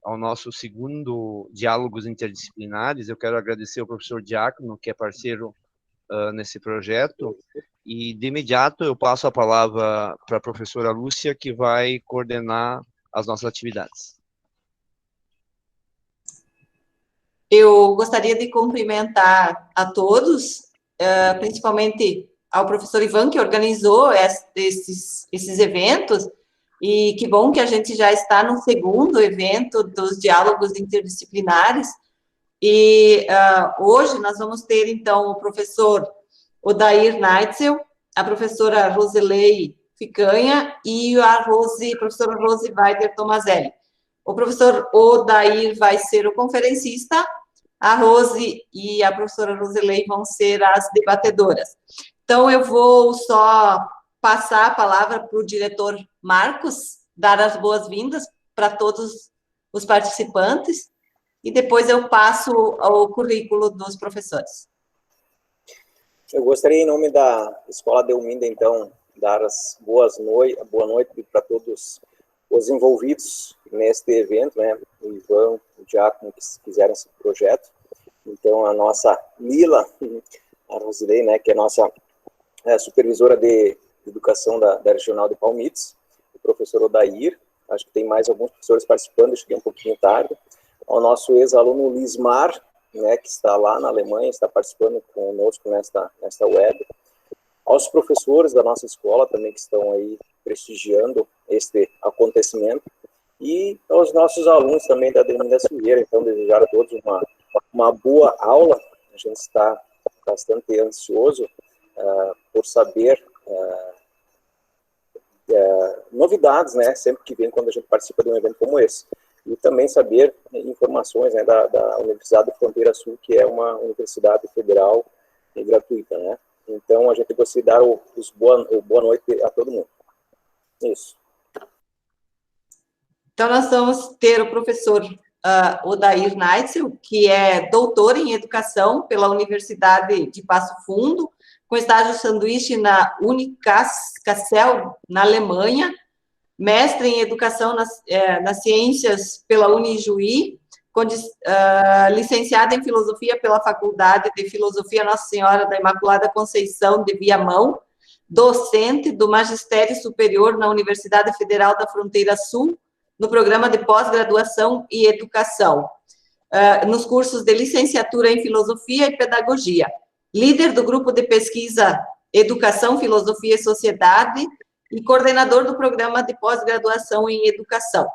ao nosso segundo Diálogos Interdisciplinares. Eu quero agradecer ao professor Diácono, que é parceiro nesse projeto, e de imediato eu passo a palavra para a professora Lúcia, que vai coordenar as nossas atividades. Eu gostaria de cumprimentar a todos, principalmente ao professor Ivan, que organizou esses eventos, e que bom que a gente já está no segundo evento dos diálogos interdisciplinares, e hoje nós vamos ter, então, o professor Odair Neitzel, a professora Roselei Ficanha e a professora Rose Weider Tomazelli. O professor Odair vai ser o conferencista, a Rose e a professora Roselei vão ser as debatedoras. Então, eu vou só passar a palavra para o diretor Marcos, dar as boas-vindas para todos os participantes, e depois eu passo ao currículo dos professores. Eu gostaria, em nome da Escola Delminda, então, dar as boa noite para todos os envolvidos neste evento, né, o Ivan, o Diácono, que fizeram esse projeto. Então, a nossa Lila, a Rosilei, né, que é a nossa supervisora de educação da Regional de Palmites, o professor Odair, acho que tem mais alguns professores participando, eu cheguei um pouquinho tarde, ao nosso ex-aluno Lismar, né, que está lá na Alemanha, está participando conosco nesta web, aos professores da nossa escola também que estão aí prestigiando este acontecimento, e aos nossos alunos também da Delminda Silveira. Então, desejar a todos uma boa aula. A gente está bastante ansioso por saber novidades, né, sempre que vem quando a gente participa de um evento como esse. E também saber informações, né, da Universidade de Fronteira Sul, que é uma universidade federal e gratuita, né. Então, a gente gostaria de dar boa noite a todo mundo. Isso. Então, nós vamos ter o professor Odair Neitzel, que é doutor em educação pela Universidade de Passo Fundo, com estágio sanduíche na Unikassel, na Alemanha, mestre em educação nas ciências pela Unijuí, licenciado em filosofia pela Faculdade de Filosofia Nossa Senhora da Imaculada Conceição de Viamão, docente do Magistério Superior na Universidade Federal da Fronteira Sul, no programa de pós-graduação e educação, nos cursos de licenciatura em filosofia e pedagogia, líder do grupo de pesquisa Educação, Filosofia e Sociedade e coordenador do programa de pós-graduação em educação.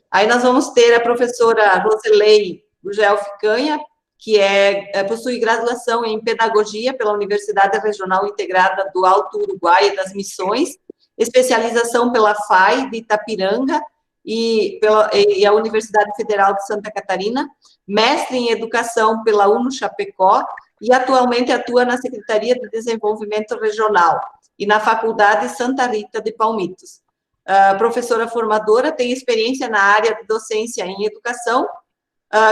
Aí nós vamos ter a professora Roselei Gugel Ficanha, que possui graduação em pedagogia pela Universidade Regional Integrada do Alto Uruguai e das Missões, especialização pela FAI de Itapiranga e a Universidade Federal de Santa Catarina, mestre em educação pela UNO Chapecó e atualmente atua na Secretaria de Desenvolvimento Regional e na Faculdade Santa Rita de Palmitos. Professora formadora, tem experiência na área de docência em educação,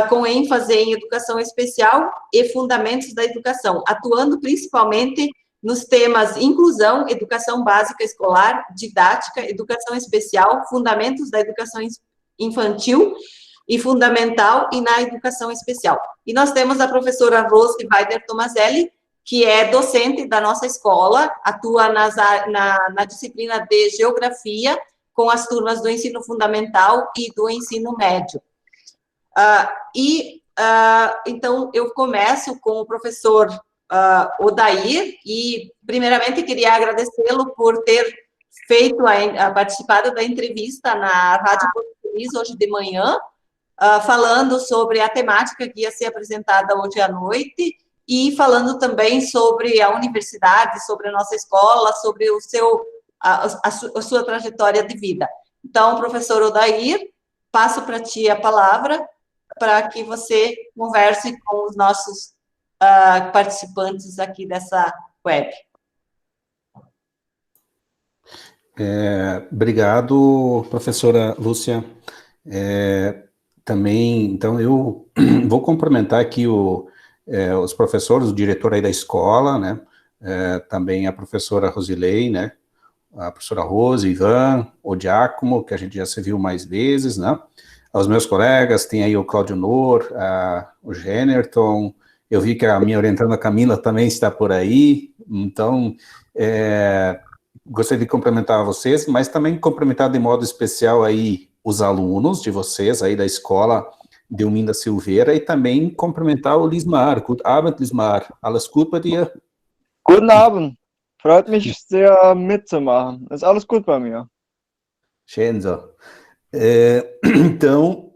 com ênfase em educação especial e fundamentos da educação, atuando principalmente nos temas inclusão, educação básica escolar, didática, educação especial, fundamentos da educação infantil e fundamental e na educação especial. E nós temos a professora Rose Weider Tomazelli, que é docente da nossa escola, atua na disciplina de Geografia, com as turmas do ensino fundamental e do ensino médio. Então, eu começo com o professor Odair, e, primeiramente, queria agradecê-lo por ter participado da entrevista na Rádio Português hoje de manhã, falando sobre a temática que ia ser apresentada hoje à noite, e falando também sobre a universidade, sobre a nossa escola, sobre a sua trajetória de vida. Então, professor Odair, passo para ti a palavra, para que você converse com os nossos participantes aqui dessa web. Obrigado, professora Lúcia. Também, então, eu vou cumprimentar aqui os professores, o diretor aí da escola, né, também a professora Rosilei, né, a professora Rose, Ivan, o Giacomo, que a gente já se viu mais vezes, né, aos meus colegas, tem aí o Cláudio Nor, o Generton, eu vi que a minha orientanda Camila também está por aí, então, gostaria de cumprimentar vocês, mas também cumprimentar de modo especial aí os alunos de vocês, aí da escola Delminda Silveira, e também cumprimentar o Lismar. Guten Abend, Lismar. Alles gut bei dir? Guten Abend. Freut mich sehr mitzumachen. Ist alles gut bei mir. Schön so. Então,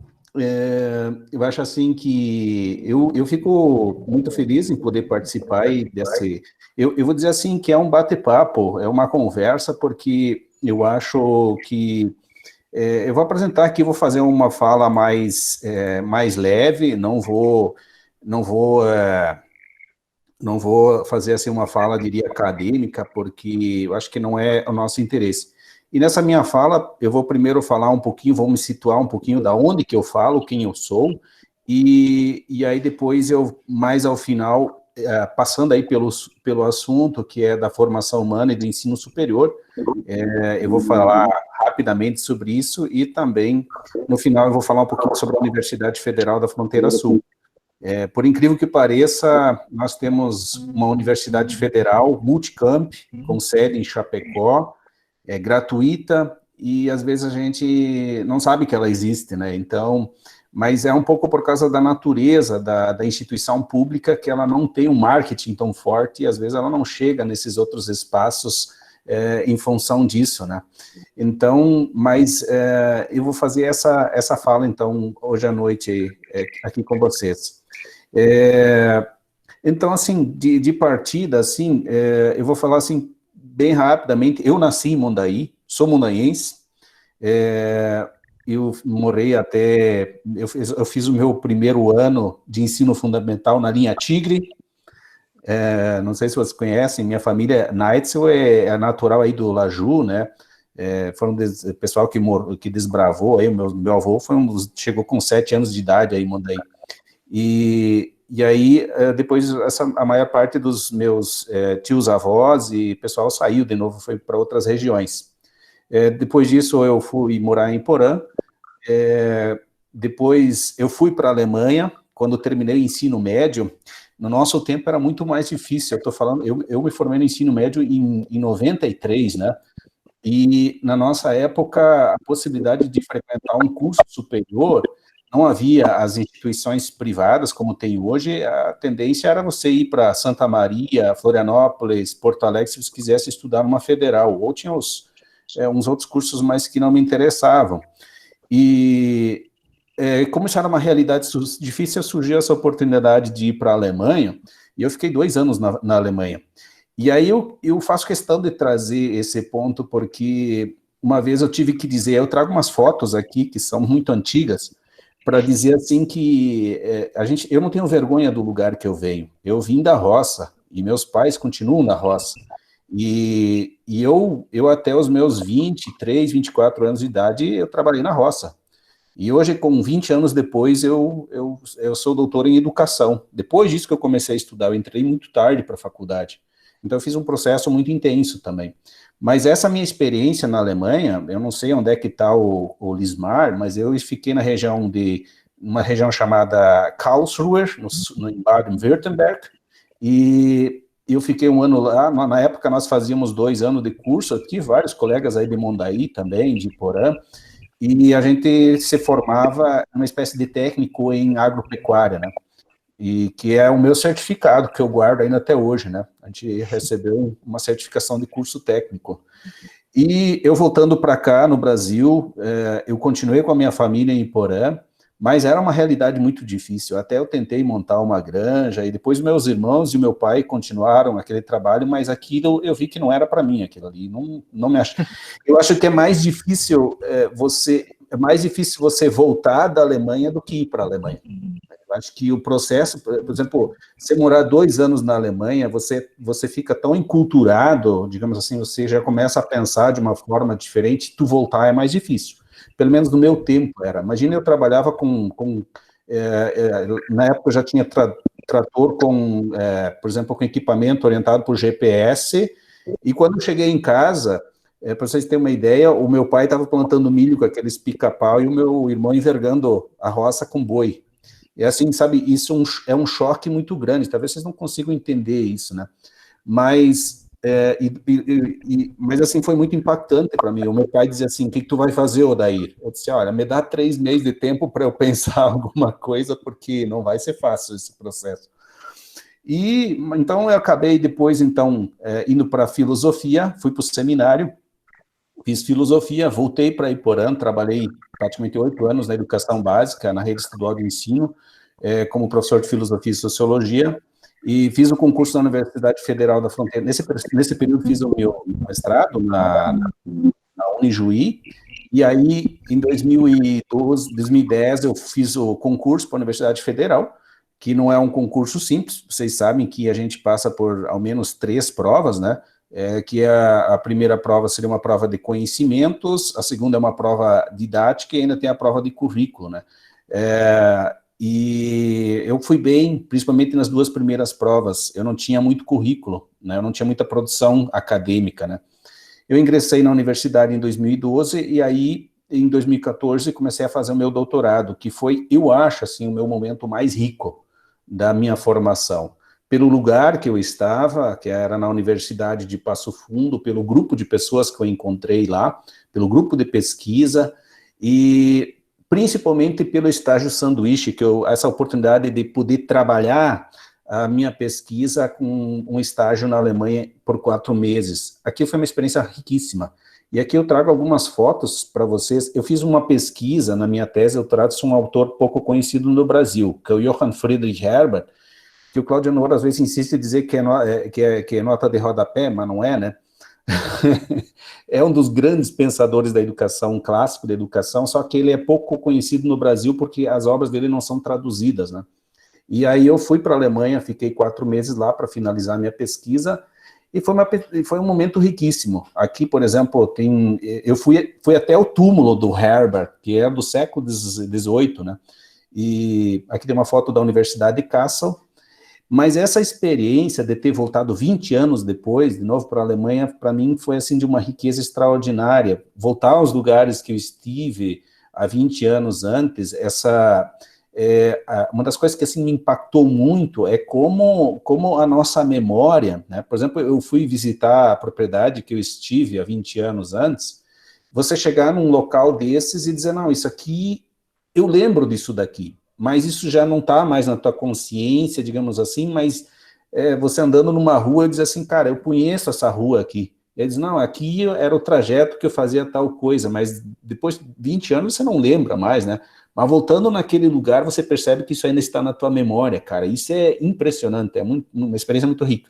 eu acho assim que eu fico muito feliz em poder participar aí desse... Eu vou dizer assim que é um bate-papo, é uma conversa, porque eu acho que... eu vou apresentar aqui, vou fazer uma fala mais leve, não vou fazer assim uma fala, diria, acadêmica, porque eu acho que não é o nosso interesse. E nessa minha fala, eu vou primeiro falar um pouquinho, vou me situar um pouquinho da onde que eu falo, quem eu sou, e aí depois eu, mais ao final, passando aí pelo assunto, que é da formação humana e do ensino superior, eu vou falar rapidamente sobre isso, e também, no final, eu vou falar um pouquinho sobre a Universidade Federal da Fronteira Sul. Por incrível que pareça, nós temos uma universidade federal, multicamp, com sede em Chapecó, gratuita, e às vezes a gente não sabe que ela existe, né? Então, mas é um pouco por causa da natureza da instituição pública, que ela não tem um marketing tão forte, e às vezes ela não chega nesses outros espaços em função disso, né? Então, mas eu vou fazer essa fala, então, hoje à noite, aqui com vocês. Então, assim, de partida, assim, eu vou falar, assim, bem rapidamente. Eu nasci em Mundaí, sou mundaense, eu morei até... Eu fiz o meu primeiro ano de ensino fundamental na linha Tigre. Não sei se vocês conhecem, minha família, Naitzel, é natural aí do Laju, né? Foram o pessoal que desbravou aí, meu avô chegou com 7 anos de idade aí em Mundaí. E aí, depois, a maior parte dos meus tios-avós e pessoal saiu de novo, foi para outras regiões. Depois disso, eu fui morar em Porã. Depois, eu fui para a Alemanha, quando terminei o ensino médio. No nosso tempo, era muito mais difícil. Eu estou falando, eu me formei no ensino médio em 93, né? E, na nossa época, a possibilidade de frequentar um curso superior... Não havia as instituições privadas, como tem hoje, a tendência era você ir para Santa Maria, Florianópolis, Porto Alegre, se você quisesse estudar numa federal, ou tinha uns outros cursos, mas que não me interessavam. E como isso era uma realidade difícil, surgiu essa oportunidade de ir para a Alemanha, e eu fiquei 2 anos na Alemanha. E aí eu faço questão de trazer esse ponto, porque uma vez eu tive que dizer, eu trago umas fotos aqui, que são muito antigas, para dizer assim que eu não tenho vergonha do lugar que eu venho. Eu vim da roça, e meus pais continuam na roça. E eu até os meus 23, 24 anos de idade, eu trabalhei na roça. E hoje, com 20 anos depois, eu sou doutor em educação. Depois disso que eu comecei a estudar, eu entrei muito tarde para a faculdade. Então, eu fiz um processo muito intenso também. Mas essa minha experiência na Alemanha, eu não sei onde é que está o Lismar, mas eu fiquei uma região chamada Karlsruhe, em Baden-Württemberg, e eu fiquei 1 ano lá. Na época, nós fazíamos 2 anos de curso aqui, vários colegas aí de Mundaí também, de Porã, e a gente se formava uma espécie de técnico em agropecuária, né? E que é o meu certificado, que eu guardo ainda até hoje, né? A gente recebeu uma certificação de curso técnico. E eu voltando para cá, no Brasil, eu continuei com a minha família em Porã, mas era uma realidade muito difícil. Até eu tentei montar uma granja, e depois meus irmãos e meu pai continuaram aquele trabalho, mas aquilo eu vi que não era para mim, aquilo ali. Não me acho. Eu acho que é mais difícil você voltar da Alemanha do que ir para a Alemanha. Eu acho que o processo, por exemplo, você morar 2 anos na Alemanha, você fica tão enculturado, digamos assim, você já começa a pensar de uma forma diferente, tu voltar é mais difícil. Pelo menos no meu tempo era. Imagina, eu trabalhava na época eu já tinha trator por exemplo, com equipamento orientado por GPS, e quando eu cheguei em casa, Para vocês terem uma ideia, o meu pai estava plantando milho com aqueles pica-pau e o meu irmão envergando a roça com boi. E assim, sabe, isso é um choque muito grande, talvez vocês não consigam entender isso, né? Mas, mas assim, foi muito impactante para mim. O meu pai dizia assim, o que tu vai fazer, Odair? Eu disse, olha, me dá 3 meses de tempo para eu pensar alguma coisa, porque não vai ser fácil esse processo. E, então, eu acabei depois, então, indo para filosofia, fui para o seminário, fiz filosofia, voltei para Iporã, trabalhei praticamente 8 anos na educação básica, na rede estadual de ensino, como professor de filosofia e sociologia, e fiz o concurso na Universidade Federal da Fronteira. Nesse período fiz o meu mestrado na Unijuí, e aí em 2012, 2010 eu fiz o concurso para a Universidade Federal, que não é um concurso simples, vocês sabem que a gente passa por ao menos 3 provas, né? Que a primeira prova seria uma prova de conhecimentos, a segunda é uma prova didática e ainda tem a prova de currículo, né? E eu fui bem, principalmente nas 2 primeiras provas, eu não tinha muito currículo, né? Eu não tinha muita produção acadêmica, né? Eu ingressei na universidade em 2012 e aí, em 2014, comecei a fazer o meu doutorado, que foi, eu acho, assim, o meu momento mais rico da minha formação. Pelo lugar que eu estava, que era na Universidade de Passo Fundo, pelo grupo de pessoas que eu encontrei lá, pelo grupo de pesquisa, e principalmente pelo estágio sanduíche, essa oportunidade de poder trabalhar a minha pesquisa com um estágio na Alemanha por 4 meses. Aqui foi uma experiência riquíssima. E aqui eu trago algumas fotos para vocês. Eu fiz uma pesquisa na minha tese, eu trato um autor pouco conhecido no Brasil, que é o Johann Friedrich Herbert, que o Cláudio Honor às vezes insiste em dizer que é nota de rodapé, mas não é, né? É um dos grandes pensadores da educação, um clássico da educação, só que ele é pouco conhecido no Brasil porque as obras dele não são traduzidas, né? E aí eu fui para a Alemanha, fiquei 4 meses lá para finalizar minha pesquisa, e foi um momento riquíssimo. Aqui, por exemplo, eu fui até o túmulo do Herbert, que é do século XVIII, né? E aqui tem uma foto da Universidade de Kassel. Mas essa experiência de ter voltado 20 anos depois, de novo para a Alemanha, para mim foi assim de uma riqueza extraordinária. Voltar aos lugares que eu estive há 20 anos antes, uma das coisas que assim me impactou muito é como a nossa memória, né? Por exemplo, eu fui visitar a propriedade que eu estive há 20 anos antes, você chegar num local desses e dizer, não, isso aqui, eu lembro disso daqui, mas isso já não está mais na tua consciência, digamos assim, mas você andando numa rua, diz assim, cara, eu conheço essa rua aqui. E ele diz, não, aqui era o trajeto que eu fazia tal coisa, mas depois de 20 anos você não lembra mais, né? Mas voltando naquele lugar, você percebe que isso ainda está na tua memória, cara. Isso é impressionante, é uma experiência muito rica.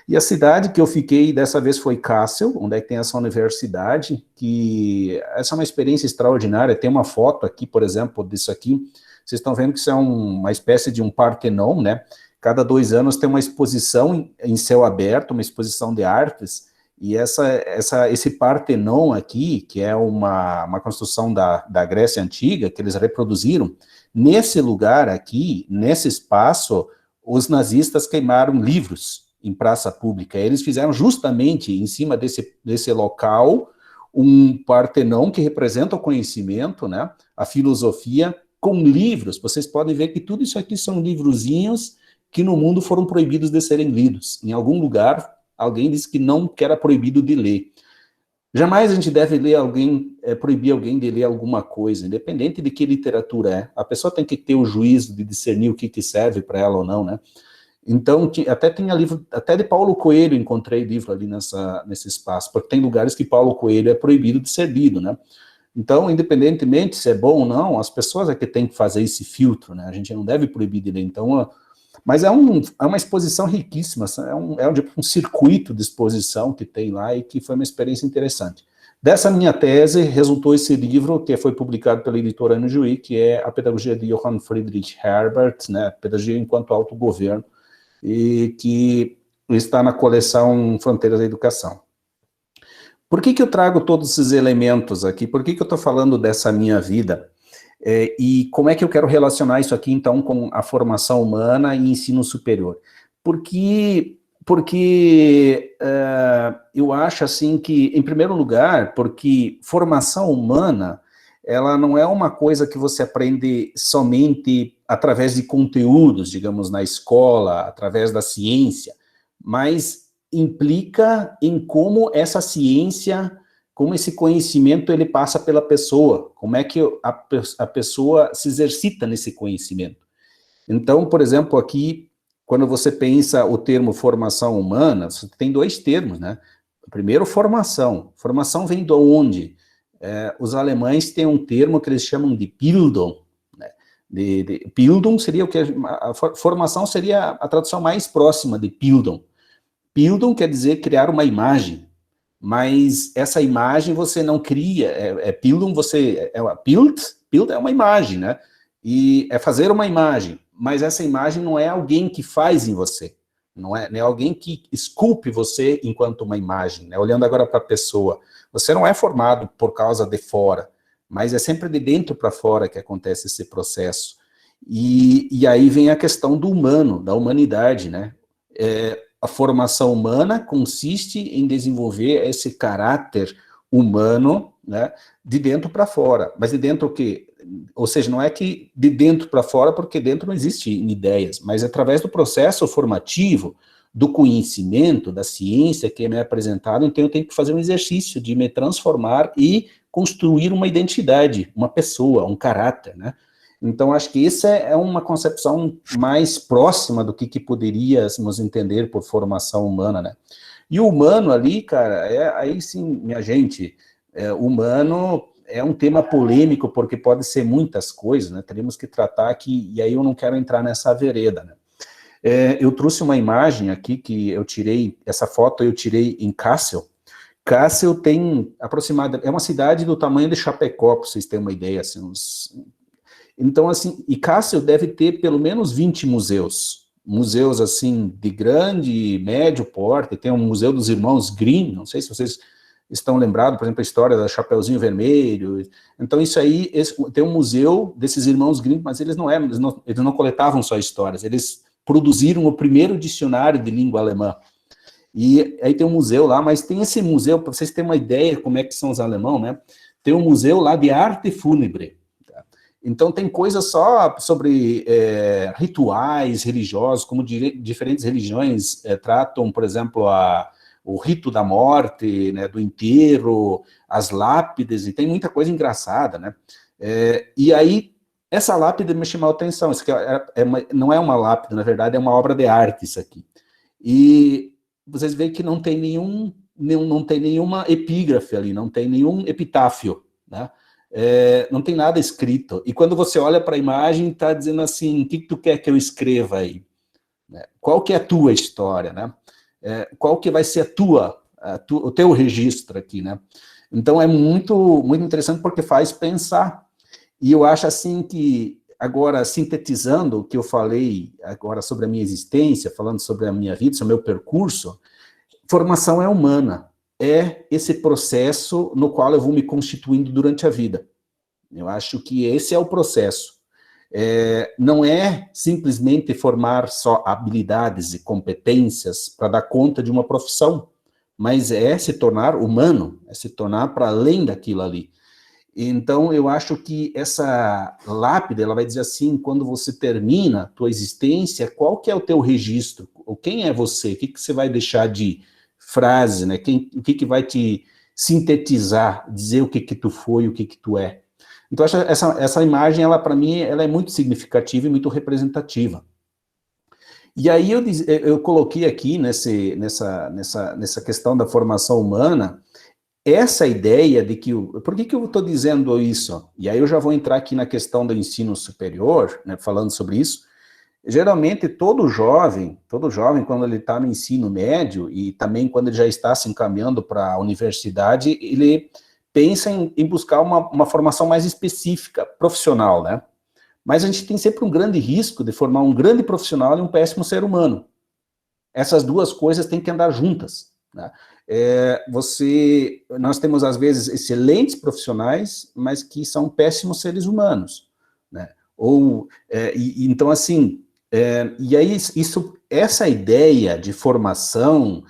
E a cidade que eu fiquei dessa vez foi Kassel, onde é que tem essa universidade, que essa é uma experiência extraordinária. Tem uma foto aqui, por exemplo, disso aqui. Vocês estão vendo que isso é uma espécie de um Partenon, né? Cada 2 anos tem uma exposição em céu aberto, uma exposição de artes, e esse Partenon aqui, que é uma construção da Grécia Antiga, que eles reproduziram, nesse lugar aqui, nesse espaço, os nazistas queimaram livros em praça pública. Eles fizeram justamente em cima desse local um Partenon que representa o conhecimento, né? A filosofia, com livros. Vocês podem ver que tudo isso aqui são livrozinhos que no mundo foram proibidos de serem lidos. Em algum lugar, alguém disse que não era proibido de ler. Jamais a gente deve proibir alguém de ler alguma coisa, independente de que literatura é. A pessoa tem que ter o juízo de discernir o que serve para ela ou não, né? Então, até tinha livro, até de Paulo Coelho, encontrei livro ali nesse espaço, porque tem lugares que Paulo Coelho é proibido de ser lido, né? Então, independentemente se é bom ou não, as pessoas é que têm que fazer esse filtro, né? A gente não deve proibir de ler. Então, mas é uma exposição riquíssima, um circuito de exposição que tem lá e que foi uma experiência interessante. Dessa minha tese, resultou esse livro que foi publicado pela editora Unijuí, que é a Pedagogia de Johann Friedrich Herbert, né? Pedagogia enquanto autogoverno, e que está na coleção Fronteiras da Educação. Por que eu trago todos esses elementos aqui? Por que eu estou falando dessa minha vida? E como é que eu quero relacionar isso aqui, então, com a formação humana e ensino superior? Porque Porque eu acho assim que, em primeiro lugar, porque formação humana, ela não é uma coisa que você aprende somente através de conteúdos, digamos, na escola, através da ciência, mas implica em como essa ciência, como esse conhecimento ele passa pela pessoa, como é que a pessoa se exercita nesse conhecimento. Então, por exemplo, aqui, quando você pensa o termo formação humana, você tem dois termos, né? Primeiro, formação. Formação vem de onde? Os alemães têm um termo que eles chamam de Bildung. Né? Bildung seria o que a formação seria a tradução mais próxima de Bildung. Bildung quer dizer criar uma imagem, mas essa imagem você não cria. Bildung, Bild é uma imagem, né? E é fazer uma imagem, mas essa imagem não é alguém que faz em você, não é alguém que esculpe você enquanto uma imagem, né? Olhando agora para a pessoa, você não é formado por causa de fora, mas é sempre de dentro para fora que acontece esse processo. E aí vem a questão do humano, da humanidade, né? A formação humana consiste em desenvolver esse caráter humano, né, de dentro para fora. Mas de dentro o quê? Ou seja, não é que de dentro para fora, porque dentro não existem ideias, mas através do processo formativo, do conhecimento, da ciência que me é apresentado, então eu tenho que fazer um exercício de me transformar e construir uma identidade, uma pessoa, um caráter, né? Então, acho que essa é uma concepção mais próxima do que poderíamos entender por formação humana, né? E o humano ali, cara, aí sim, minha gente, humano é um tema polêmico, porque pode ser muitas coisas, né? Teremos que tratar aqui, e aí eu não quero entrar nessa vereda, né? Eu trouxe uma imagem aqui que eu tirei, essa foto eu tirei em Kassel. Kassel tem aproximadamente, é uma cidade do tamanho de Chapecó, para vocês terem uma ideia, assim, então, assim, e Kassel deve ter pelo menos 20 museus, assim, de grande e médio porte. Tem um museu dos irmãos Grimm, não sei se vocês estão lembrados, por exemplo, a história da Chapeuzinho Vermelho. Então, isso aí, tem um museu desses irmãos Grimm, mas eles não coletavam só histórias, eles produziram o primeiro dicionário de língua alemã. E aí tem um museu lá, mas tem esse museu, para vocês terem uma ideia como é que são os alemãos, né? Tem um museu lá de arte fúnebre. Então, tem coisas só sobre rituais religiosos, como diferentes religiões tratam, por exemplo, o rito da morte, né, do enterro, as lápides, e tem muita coisa engraçada, né? E aí, essa lápide me chamou a atenção, isso aqui não é uma lápide, na verdade, é uma obra de arte isso aqui. E vocês veem que não tem nenhuma epígrafe ali, não tem nenhum epitáfio, né? Não tem nada escrito. E quando você olha para a imagem, está dizendo assim, o que tu quer que eu escreva aí? Qual que é a tua história, né? Qual que vai ser o teu registro aqui, né? Então, é muito, muito interessante porque faz pensar. E eu acho assim que, agora, sintetizando o que eu falei agora sobre a minha existência, falando sobre a minha vida, sobre o meu percurso, formação é humana. É esse processo no qual eu vou me constituindo durante a vida. Eu acho que esse é o processo. Não é simplesmente formar só habilidades e competências para dar conta de uma profissão, mas é se tornar humano, é se tornar para além daquilo ali. Então, eu acho que essa lápide, ela vai dizer assim, quando você termina a tua existência, qual que é o teu registro? Quem é você? O que você vai deixar de frase, né? O que vai te sintetizar, dizer o que tu foi, o que tu é. Então, essa imagem, ela para mim, ela é muito significativa e muito representativa. E aí eu coloquei aqui nessa questão da formação humana, essa ideia de que... Por que eu estou dizendo isso? E aí eu já vou entrar aqui na questão do ensino superior, né, falando sobre isso. Geralmente, todo jovem, quando ele está no ensino médio, e também quando ele já está se encaminhando para a universidade, ele pensa em buscar uma formação mais específica, profissional, né? Mas a gente tem sempre um grande risco de formar um grande profissional e um péssimo ser humano. Essas duas coisas têm que andar juntas, né? Nós temos, às vezes, excelentes profissionais, mas que são péssimos seres humanos, né? Então, assim, E aí, essa ideia de formação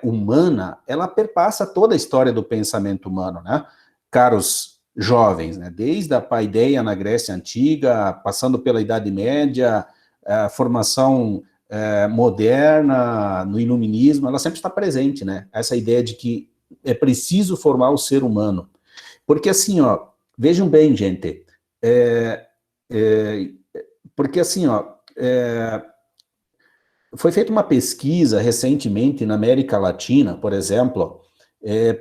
humana, ela perpassa toda a história do pensamento humano, né? Caros jovens, né? Desde a paideia na Grécia Antiga, passando pela Idade Média, a formação moderna, no iluminismo, ela sempre está presente, né? Essa ideia de que é preciso formar o ser humano. Porque assim, ó, vejam bem, gente, porque assim, ó, foi feita uma pesquisa recentemente na América Latina, por exemplo,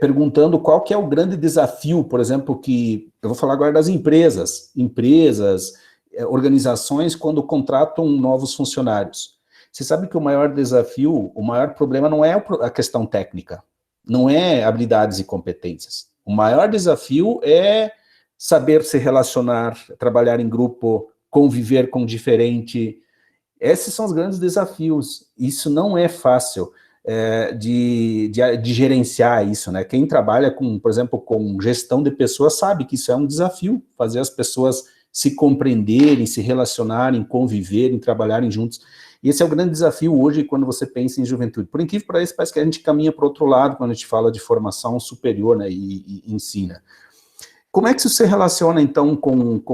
perguntando qual que é o grande desafio, por exemplo, que eu vou falar agora das empresas, organizações, quando contratam novos funcionários. Você sabe que o maior desafio, o maior problema não é a questão técnica, não é habilidades e competências. O maior desafio é saber se relacionar, trabalhar em grupo, conviver com diferente. Esses são os grandes desafios. Isso não é fácil de gerenciar isso, né? Quem trabalha com, por exemplo, com gestão de pessoas sabe que isso é um desafio, fazer as pessoas se compreenderem, se relacionarem, conviverem, trabalharem juntos. E esse é o grande desafio hoje quando você pensa em juventude. Por incrível que pareça, parece que a gente caminha para o outro lado quando a gente fala de formação superior, né, e ensina. Como é que isso se relaciona, então, com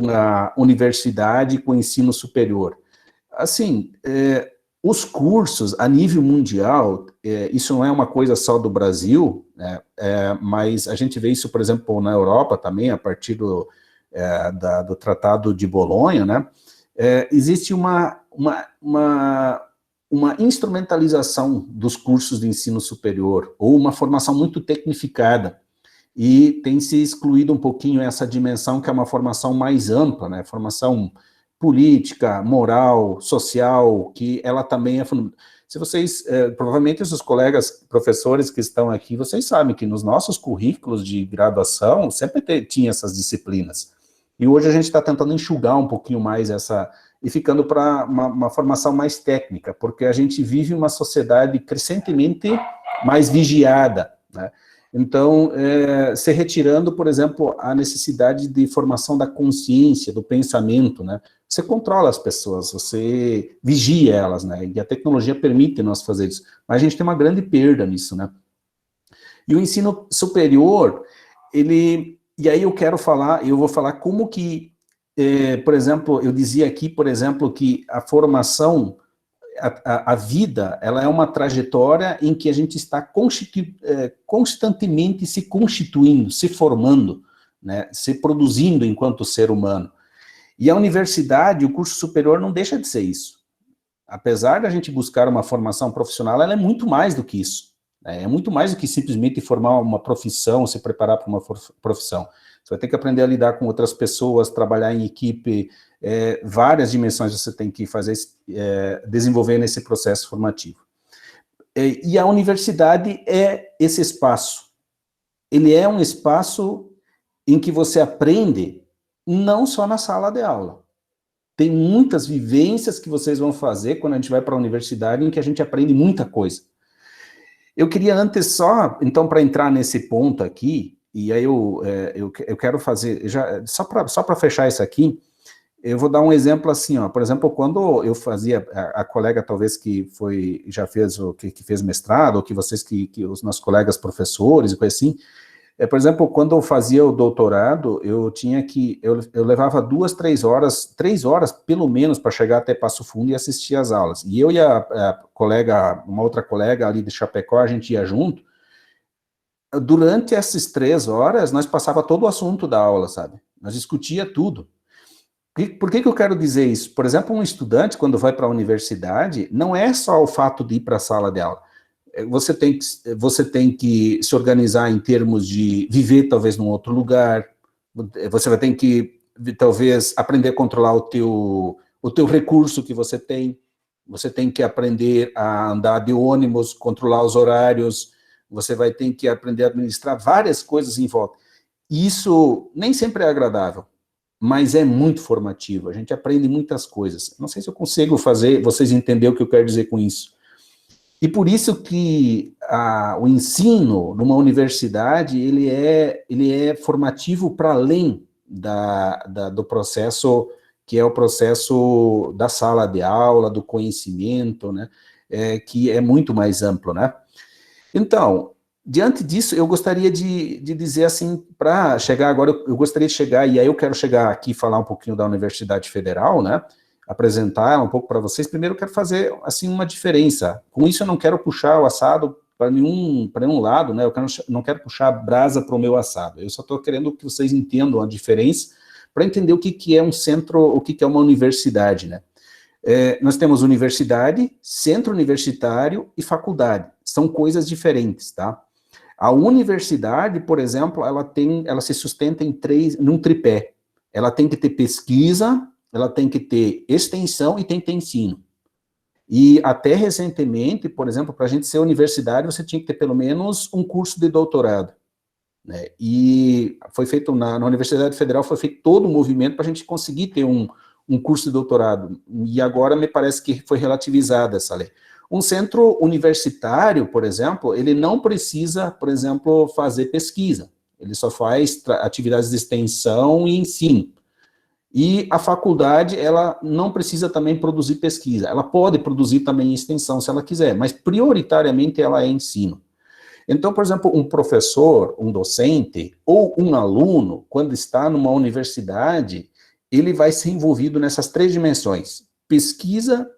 a universidade, com o ensino superior? Assim, os cursos a nível mundial, isso não é uma coisa só do Brasil, né, mas a gente vê isso, por exemplo, na Europa também, a partir do Tratado de Bolonha, né, existe uma instrumentalização dos cursos de ensino superior, ou uma formação muito tecnificada, e tem se excluído um pouquinho essa dimensão que é uma formação mais ampla, né, formação política, moral, social, que ela também é fundamental. Se vocês, provavelmente os colegas professores que estão aqui, vocês sabem que nos nossos currículos de graduação sempre tinha essas disciplinas. E hoje a gente está tentando enxugar um pouquinho mais e ficando para uma formação mais técnica, porque a gente vive uma sociedade crescentemente mais vigiada, né? Então, se retirando, por exemplo, a necessidade de formação da consciência, do pensamento, né? Você controla as pessoas, você vigia elas, né? E a tecnologia permite nós fazer isso. Mas a gente tem uma grande perda nisso, né? E o ensino superior, e aí eu vou falar como que, por exemplo, eu dizia aqui, por exemplo, que a formação, a vida, ela é uma trajetória em que a gente está constantemente se constituindo, se formando, né, se produzindo enquanto ser humano. E a universidade, o curso superior, não deixa de ser isso. Apesar da gente buscar uma formação profissional, ela é muito mais do que isso. É muito mais do que simplesmente formar uma profissão, se preparar para uma profissão. Você vai ter que aprender a lidar com outras pessoas, trabalhar em equipe, várias dimensões você tem que fazer, desenvolver nesse processo formativo. E a universidade é esse espaço. Ele é um espaço em que você aprende não só na sala de aula. Tem muitas vivências que vocês vão fazer quando a gente vai para a universidade, em que a gente aprende muita coisa. Eu queria antes então, para entrar nesse ponto aqui, e aí eu quero fazer, só para fechar isso aqui, eu vou dar um exemplo assim, ó, por exemplo, quando eu fazia, a colega talvez que já fez, que fez mestrado, ou que vocês, que os nossos colegas professores e coisa assim, por exemplo, quando eu fazia o doutorado, eu levava 2, 3 horas pelo menos para chegar até Passo Fundo e assistir às aulas. E eu e uma outra colega ali de Chapecó, a gente ia junto. Durante essas 3 horas, nós passava todo o assunto da aula, sabe? Nós discutia tudo. Por que eu quero dizer isso? Por exemplo, um estudante, quando vai para a universidade, não é só o fato de ir para a sala de aula. Você tem que se organizar em termos de viver, talvez, num outro lugar. Você vai ter que, talvez, aprender a controlar o teu recurso que você tem. Você tem que aprender a andar de ônibus, controlar os horários. Você vai ter que aprender a administrar várias coisas em volta. Isso nem sempre é agradável, mas é muito formativo. A gente aprende muitas coisas. Não sei se eu consigo fazer vocês entenderem o que eu quero dizer com isso. E por isso que o ensino numa universidade, ele é formativo para além do processo que é o processo da sala de aula, do conhecimento, né, que é muito mais amplo, né. Então, diante disso, eu gostaria de dizer assim, para chegar agora, eu gostaria de chegar, e aí eu quero chegar aqui e falar um pouquinho da Universidade Federal, né, apresentar um pouco para vocês. Primeiro eu quero fazer, assim, uma diferença. Com isso eu não quero puxar o assado para nenhum lado, né, não quero puxar a brasa para o meu assado, eu só estou querendo que vocês entendam a diferença, para entender o que é um centro, o que é uma universidade, né. Nós temos universidade, centro universitário e faculdade, são coisas diferentes, tá? A universidade, por exemplo, ela se sustenta num tripé. Ela tem que ter pesquisa, ela tem que ter extensão e tem que ter ensino. E até recentemente, por exemplo, para a gente ser universidade, você tinha que ter pelo menos um curso de doutorado, né? E foi feito na Universidade Federal, foi feito todo um movimento para a gente conseguir ter um curso de doutorado. E agora me parece que foi relativizada essa lei. Um centro universitário, por exemplo, ele não precisa, por exemplo, fazer pesquisa. Ele só faz atividades de extensão e ensino. E a faculdade, ela não precisa também produzir pesquisa. Ela pode produzir também extensão, se ela quiser, mas prioritariamente ela é ensino. Então, por exemplo, um professor, um docente ou um aluno, quando está numa universidade, ele vai ser envolvido nessas 3 dimensões: pesquisa,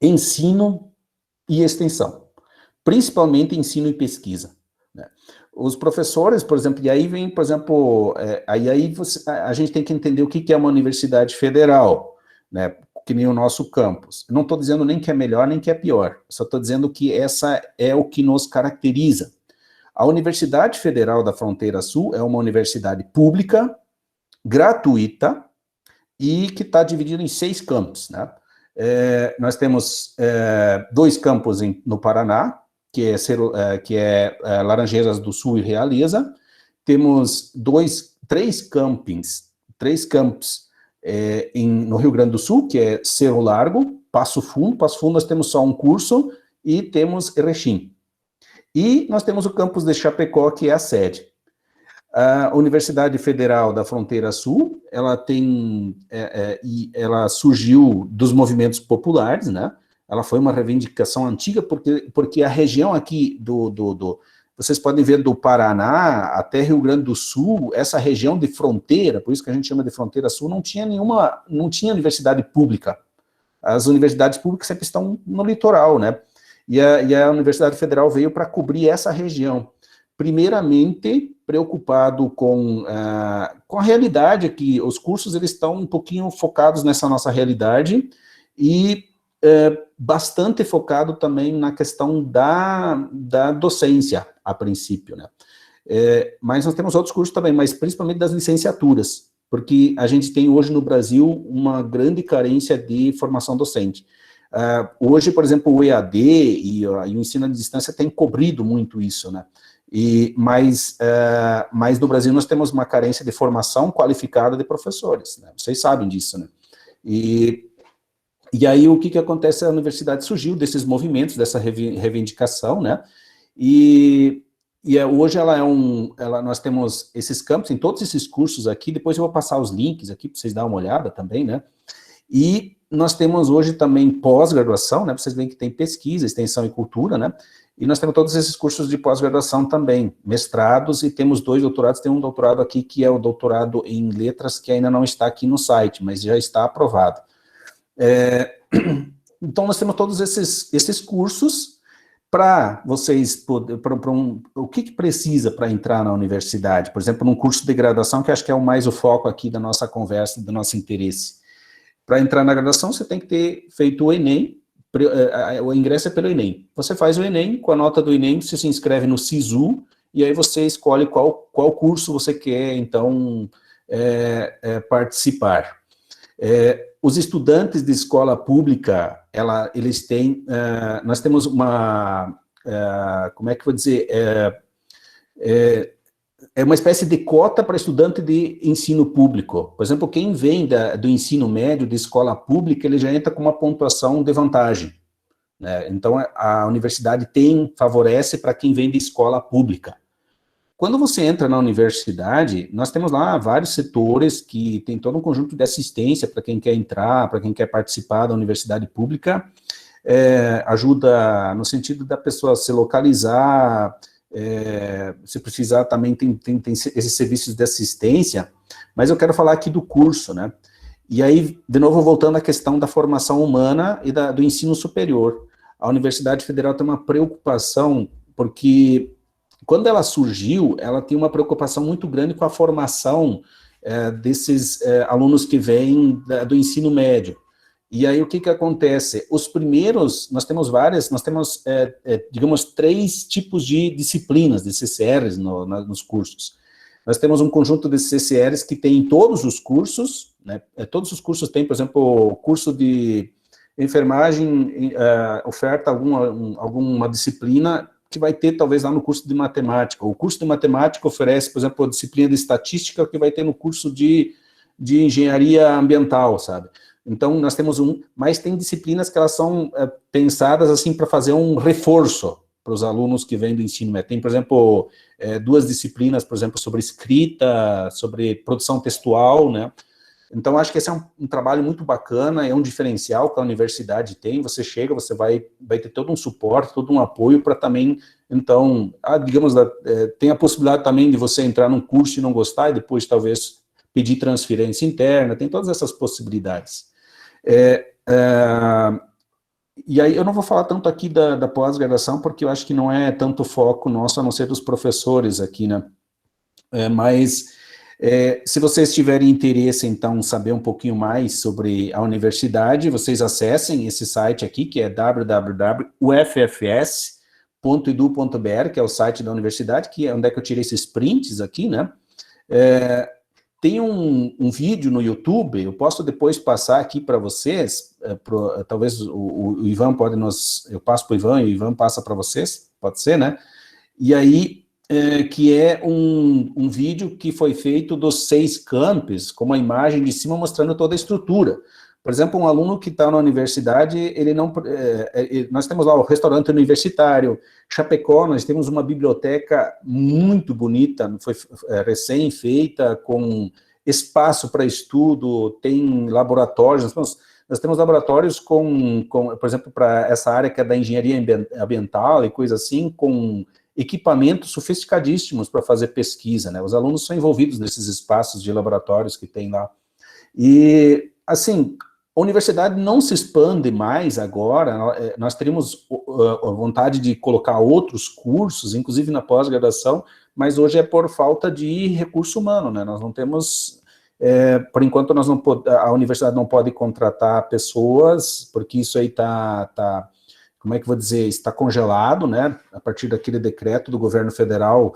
ensino e extensão. Principalmente ensino e pesquisa, né? Os professores, por exemplo, e aí vem, por exemplo, a gente tem que entender o que é uma universidade federal, né, que nem o nosso campus. Eu não estou dizendo nem que é melhor, nem que é pior, só estou dizendo que essa é o que nos caracteriza. A Universidade Federal da Fronteira Sul é uma universidade pública, gratuita, e que está dividida em 6 campos, né? Nós temos 2 campos no Paraná, que é Laranjeiras do Sul e Realeza. Temos 3 campos no Rio Grande do Sul, que é Cerro Largo, Passo Fundo. Passo Fundo nós temos só um curso, e temos Erechim. E nós temos o campus de Chapecó, que é a sede. A Universidade Federal da Fronteira Sul, ela surgiu dos movimentos populares, né? Ela foi uma reivindicação antiga, porque a região aqui vocês podem ver do Paraná até Rio Grande do Sul, essa região de fronteira, por isso que a gente chama de Fronteira Sul, não tinha universidade pública. As universidades públicas sempre estão no litoral, né? E a Universidade Federal veio para cobrir essa região. Primeiramente, preocupado com a realidade aqui, os cursos eles estão um pouquinho focados nessa nossa realidade, e bastante focado também na questão da docência, a princípio, né? Mas nós temos outros cursos também, mas principalmente das licenciaturas, porque a gente tem hoje no Brasil uma grande carência de formação docente. Hoje, por exemplo, o EAD e o ensino à distância tem cobrido muito isso, né? Mas no Brasil nós temos uma carência de formação qualificada de professores, né? Vocês sabem disso, né? E aí o que acontece? A universidade surgiu desses movimentos, dessa reivindicação, né? Hoje nós temos esses campos, em todos esses cursos aqui, depois eu vou passar os links aqui para vocês darem uma olhada também, né? E nós temos hoje também pós-graduação, né? Vocês veem que tem pesquisa, extensão e cultura, né? E nós temos todos esses cursos de pós-graduação também, mestrados, e temos 2 doutorados. Tem um doutorado aqui que é o doutorado em letras, que ainda não está aqui no site, mas já está aprovado. Então, nós temos todos esses cursos para vocês, o que precisa para entrar na universidade? Por exemplo, num curso de graduação, que acho que é mais o foco aqui da nossa conversa, do nosso interesse. Para entrar na graduação, você tem que ter feito o Enem. O ingresso é pelo Enem. Você faz o Enem, com a nota do Enem, você se inscreve no SISU, e aí você escolhe qual curso você quer, então, participar. Os estudantes de escola pública, eles têm, nós temos como é que eu vou dizer, uma espécie de cota para estudante de ensino público. Por exemplo, quem vem do ensino médio, de escola pública, ele já entra com uma pontuação de vantagem, né? Então, a universidade favorece para quem vem de escola pública. quando você entra na universidade, nós temos lá vários setores que tem todo um conjunto de assistência para quem quer entrar, para quem quer participar da universidade pública, ajuda no sentido da pessoa se localizar, se precisar também tem esses serviços de assistência, mas eu quero falar aqui do curso, né? E aí, de novo, voltando à questão da formação humana e do ensino superior. A Universidade Federal tem uma preocupação, porque quando ela surgiu, ela tem uma preocupação muito grande com a formação desses alunos que vêm do ensino médio. E aí, o que acontece? Os primeiros, nós temos, digamos, 3 tipos de disciplinas, de CCRs nos cursos. Nós temos um conjunto de CCRs que tem em todos os cursos, né? Todos os cursos têm, por exemplo, o curso de enfermagem, oferta alguma disciplina que vai ter, talvez, lá no curso de matemática. O curso de matemática oferece, por exemplo, a disciplina de estatística que vai ter no curso de engenharia ambiental, sabe? Então, nós temos mas tem disciplinas que elas são pensadas, assim, para fazer um reforço para os alunos que vêm do ensino médio. Tem, por exemplo, 2 disciplinas, por exemplo, sobre escrita, sobre produção textual, né? Então, acho que esse é um trabalho muito bacana, é um diferencial que a universidade tem. Você chega, você vai ter todo um suporte, todo um apoio para também, então, digamos, tem a possibilidade também de você entrar num curso e não gostar, e depois talvez pedir transferência interna, tem todas essas possibilidades. E aí eu não vou falar tanto aqui da pós-graduação, porque eu acho que não é tanto foco nosso, a não ser dos professores aqui, né? Mas se vocês tiverem interesse, então, saber um pouquinho mais sobre a universidade, vocês acessem esse site aqui, que é www.uffs.edu.br, que é o site da universidade, que é onde é que eu tirei esses prints aqui, né? Tem um vídeo no YouTube, eu posso depois passar aqui para vocês, talvez o Ivan eu passo para o Ivan e o Ivan passa para vocês, pode ser, né? E aí, que é um vídeo que foi feito dos 6 campos, com uma imagem de cima mostrando toda a estrutura. Por exemplo, um aluno que está na universidade, ele não... nós temos lá o restaurante universitário, Chapecó, nós temos uma biblioteca muito bonita, foi recém-feita, com espaço para estudo, tem laboratórios, nós temos laboratórios por exemplo, para essa área que é da engenharia ambiental e coisa assim, com equipamentos sofisticadíssimos para fazer pesquisa, né? Os alunos são envolvidos nesses espaços de laboratórios que tem lá. E, assim, a universidade não se expande mais agora, nós teríamos a vontade de colocar outros cursos, inclusive na pós-graduação, mas hoje é por falta de recurso humano, né? Nós não temos, por enquanto, a universidade não pode contratar pessoas, porque isso aí está como é que eu vou dizer, está congelado, né, a partir daquele decreto do governo federal,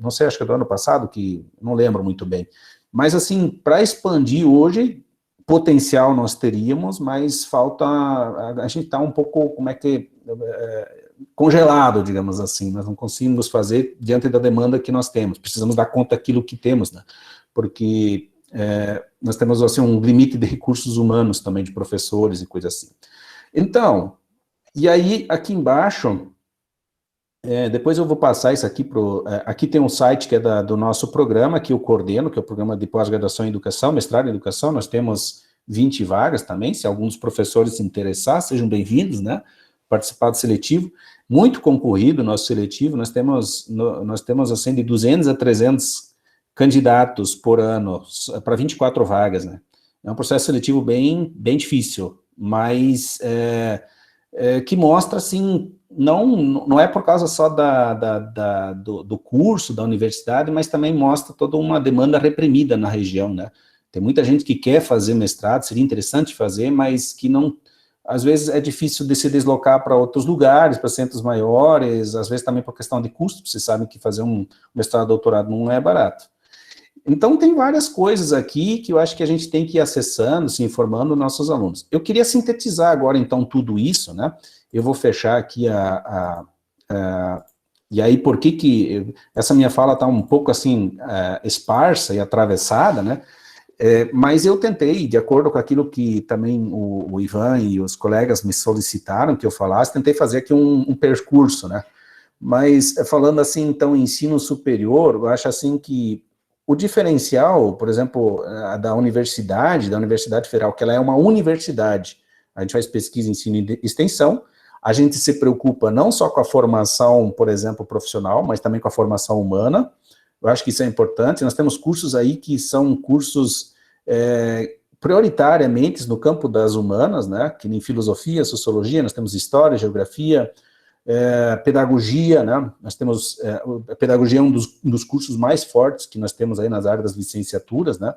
não sei, acho que é do ano passado, que não lembro muito bem, mas assim, para expandir hoje, potencial nós teríamos, mas falta, a gente está um pouco, congelado, digamos assim, nós não conseguimos fazer diante da demanda que nós temos, precisamos dar conta daquilo que temos, né, porque nós temos, assim, um limite de recursos humanos também, de professores e coisa assim. Então, e aí, aqui embaixo, depois eu vou passar isso aqui aqui tem um site que é do nosso programa, que eu coordeno, que é o programa de pós-graduação em educação, mestrado em educação, nós temos 20 vagas também, se alguns professores se interessar, sejam bem-vindos, né, participar do seletivo, muito concorrido o nosso seletivo, nós temos assim, de 200 a 300 candidatos por ano, para 24 vagas, né, é um processo seletivo bem difícil, mas que mostra, assim, não é por causa só do curso, da universidade, mas também mostra toda uma demanda reprimida na região, né? Tem muita gente que quer fazer mestrado, seria interessante fazer, mas que não, às vezes é difícil de se deslocar para outros lugares, para centros maiores, às vezes também por questão de custo, vocês sabem que fazer um mestrado, doutorado não é barato. Então, tem várias coisas aqui que eu acho que a gente tem que ir acessando, se informando nossos alunos. Eu queria sintetizar agora, então, tudo isso, né? Eu vou fechar aqui e aí, por que essa minha fala está um pouco, assim, esparsa e atravessada, né? Mas eu tentei, de acordo com aquilo que também o Ivan e os colegas me solicitaram que eu falasse, tentei fazer aqui um percurso, né? Mas falando assim, então, ensino superior, eu acho assim que o diferencial, por exemplo, da Universidade Federal, que ela é uma universidade, a gente faz pesquisa, ensino e extensão, a gente se preocupa não só com a formação, por exemplo, profissional, mas também com a formação humana. Eu acho que isso é importante. Nós temos cursos aí que são cursos prioritariamente no campo das humanas, né, que nem filosofia, sociologia, nós temos história, geografia, pedagogia, né, nós temos, a pedagogia é um dos cursos mais fortes que nós temos aí nas áreas das licenciaturas, né,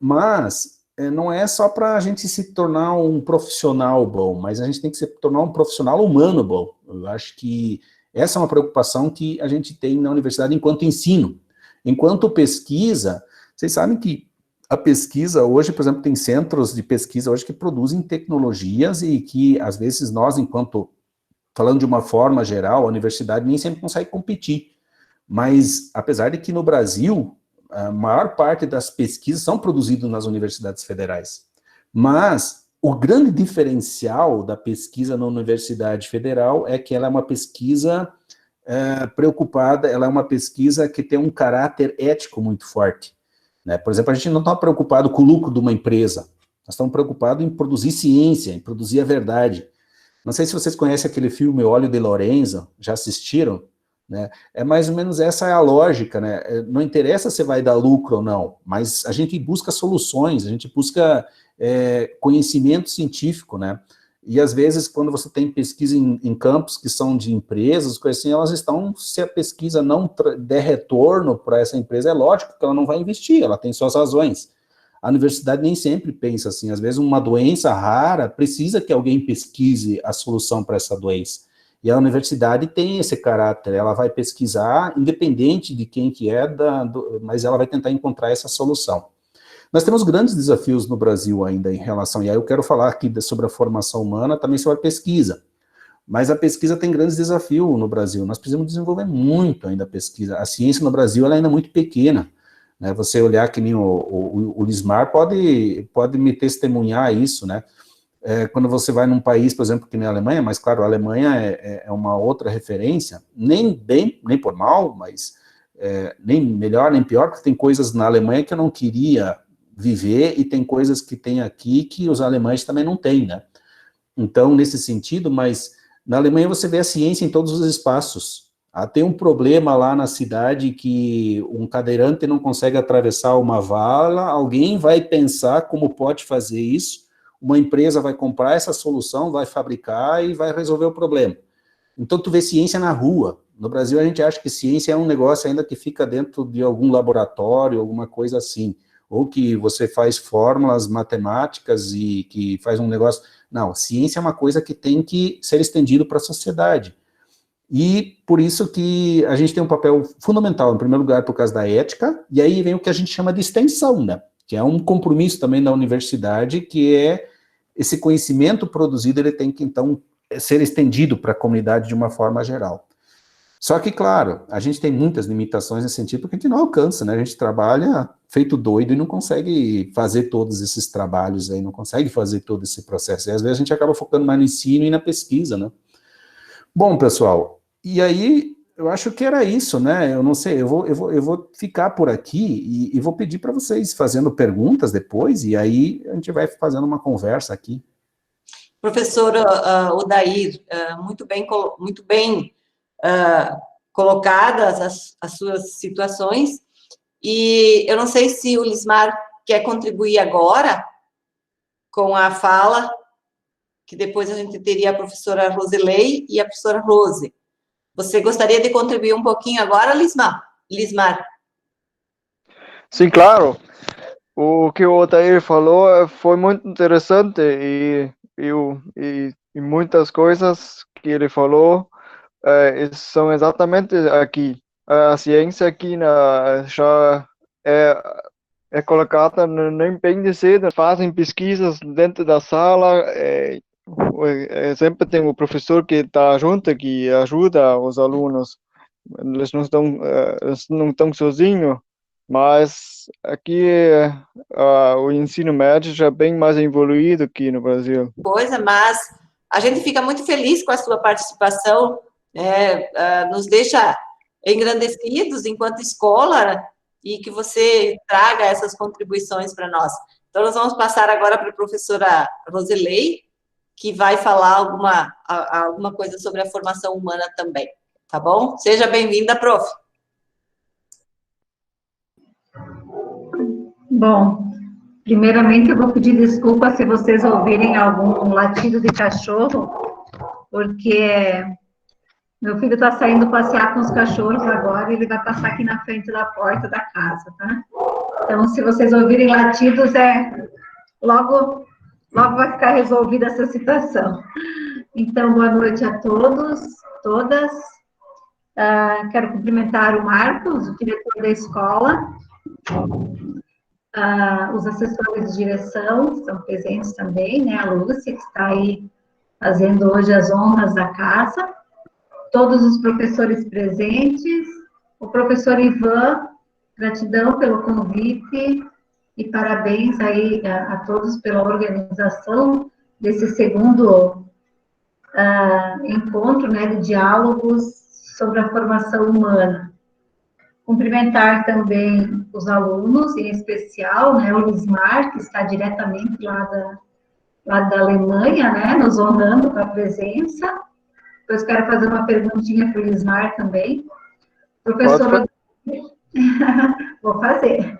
mas não é só para a gente se tornar um profissional bom, mas a gente tem que se tornar um profissional humano bom. Eu acho que essa é uma preocupação que a gente tem na universidade enquanto ensino. Enquanto pesquisa, vocês sabem que a pesquisa hoje, por exemplo, tem centros de pesquisa hoje que produzem tecnologias e que, às vezes, nós, enquanto, falando de uma forma geral, a universidade nem sempre consegue competir. Mas, apesar de que no Brasil, a maior parte das pesquisas são produzidas nas universidades federais. Mas o grande diferencial da pesquisa na Universidade Federal é que ela é uma pesquisa preocupada, ela é uma pesquisa que tem um caráter ético muito forte. Né? Por exemplo, a gente não está preocupado com o lucro de uma empresa, nós estamos preocupados em produzir ciência, em produzir a verdade. Não sei se vocês conhecem aquele filme Óleo de Lorenzo, já assistiram? Né? É mais ou menos essa é a lógica, né? Não interessa se vai dar lucro ou não, mas a gente busca soluções, a gente busca conhecimento científico, né? E às vezes quando você tem pesquisa em campos que são de empresas, coisas assim, elas estão, se a pesquisa não der retorno para essa empresa, é lógico que ela não vai investir, ela tem suas razões. A universidade nem sempre pensa assim, às vezes uma doença rara precisa que alguém pesquise a solução para essa doença. E a universidade tem esse caráter, ela vai pesquisar, independente de quem que é, mas ela vai tentar encontrar essa solução. Nós temos grandes desafios no Brasil ainda em relação, e aí eu quero falar aqui sobre a formação humana, também sobre a pesquisa. Mas a pesquisa tem grandes desafios no Brasil, nós precisamos desenvolver muito ainda a pesquisa. A ciência no Brasil ela ainda é muito pequena. Né? Você olhar que nem o Lismar pode me testemunhar isso, né? Quando você vai num país, por exemplo, que nem a Alemanha, mas claro, a Alemanha é uma outra referência, nem bem, nem por mal, mas nem melhor, nem pior, porque tem coisas na Alemanha que eu não queria viver e tem coisas que tem aqui que os alemães também não têm, né? Então, nesse sentido, mas na Alemanha você vê a ciência em todos os espaços. Tem um problema lá na cidade que um cadeirante não consegue atravessar uma vala, alguém vai pensar como pode fazer isso, uma empresa vai comprar essa solução, vai fabricar e vai resolver o problema. Então, tu vê ciência na rua. No Brasil, a gente acha que ciência é um negócio ainda que fica dentro de algum laboratório, alguma coisa assim. Ou que você faz fórmulas matemáticas e que faz um negócio... Não, ciência é uma coisa que tem que ser estendido para a sociedade. E por isso que a gente tem um papel fundamental, em primeiro lugar, por causa da ética, e aí vem o que a gente chama de extensão, né? Que é um compromisso também da universidade, que é esse conhecimento produzido, ele tem que, então, ser estendido para a comunidade de uma forma geral. Só que, claro, a gente tem muitas limitações nesse sentido, porque a gente não alcança, né? A gente trabalha feito doido e não consegue fazer todos esses trabalhos aí, não consegue fazer todo esse processo. E às vezes a gente acaba focando mais no ensino e na pesquisa, né? Bom, pessoal, e aí eu acho que era isso, né? Eu não sei, eu vou ficar por aqui e vou pedir para vocês fazendo perguntas depois, e aí a gente vai fazendo uma conversa aqui. Professor Odair, muito bem colocadas as suas situações, e eu não sei se o Lismar quer contribuir agora com a fala, que depois a gente teria a professora Rosilei e a professora Rose. Você gostaria de contribuir um pouquinho agora, Lismar? Sim, claro. O que o Odair falou foi muito interessante e muitas coisas que ele falou são exatamente aqui. A ciência aqui já é colocada nem bem de cedo, fazem pesquisas dentro da sala, sempre tem o professor que está junto, que ajuda os alunos, eles não estão sozinhos, mas aqui o ensino médio já é bem mais evoluído aqui no Brasil. Mas a gente fica muito feliz com a sua participação nos deixa engrandecidos enquanto escola e que você traga essas contribuições para nós. Então, nós vamos passar agora para a professora Roselei, que vai falar alguma coisa sobre a formação humana também, tá bom? Seja bem-vinda, prof. Bom, primeiramente eu vou pedir desculpa se vocês ouvirem algum latido de cachorro, porque meu filho está saindo passear com os cachorros agora e ele vai passar aqui na frente da porta da casa, tá? Então, se vocês ouvirem latidos, logo vai ficar resolvida essa situação. Então, boa noite a todos, todas. Quero cumprimentar o Marcos, o diretor da escola, os assessores de direção, que estão presentes também, né? A Lúcia, que está aí fazendo hoje as honras da casa, todos os professores presentes, o professor Ivan, gratidão pelo convite e parabéns aí a todos pela organização desse segundo encontro, né, de diálogos sobre a formação humana. Cumprimentar também os alunos, em especial, né, o Lismar, que está diretamente lá da Alemanha, né, nos honrando com a presença. Depois quero fazer uma perguntinha para o Lismar também. Professor... Vou fazer.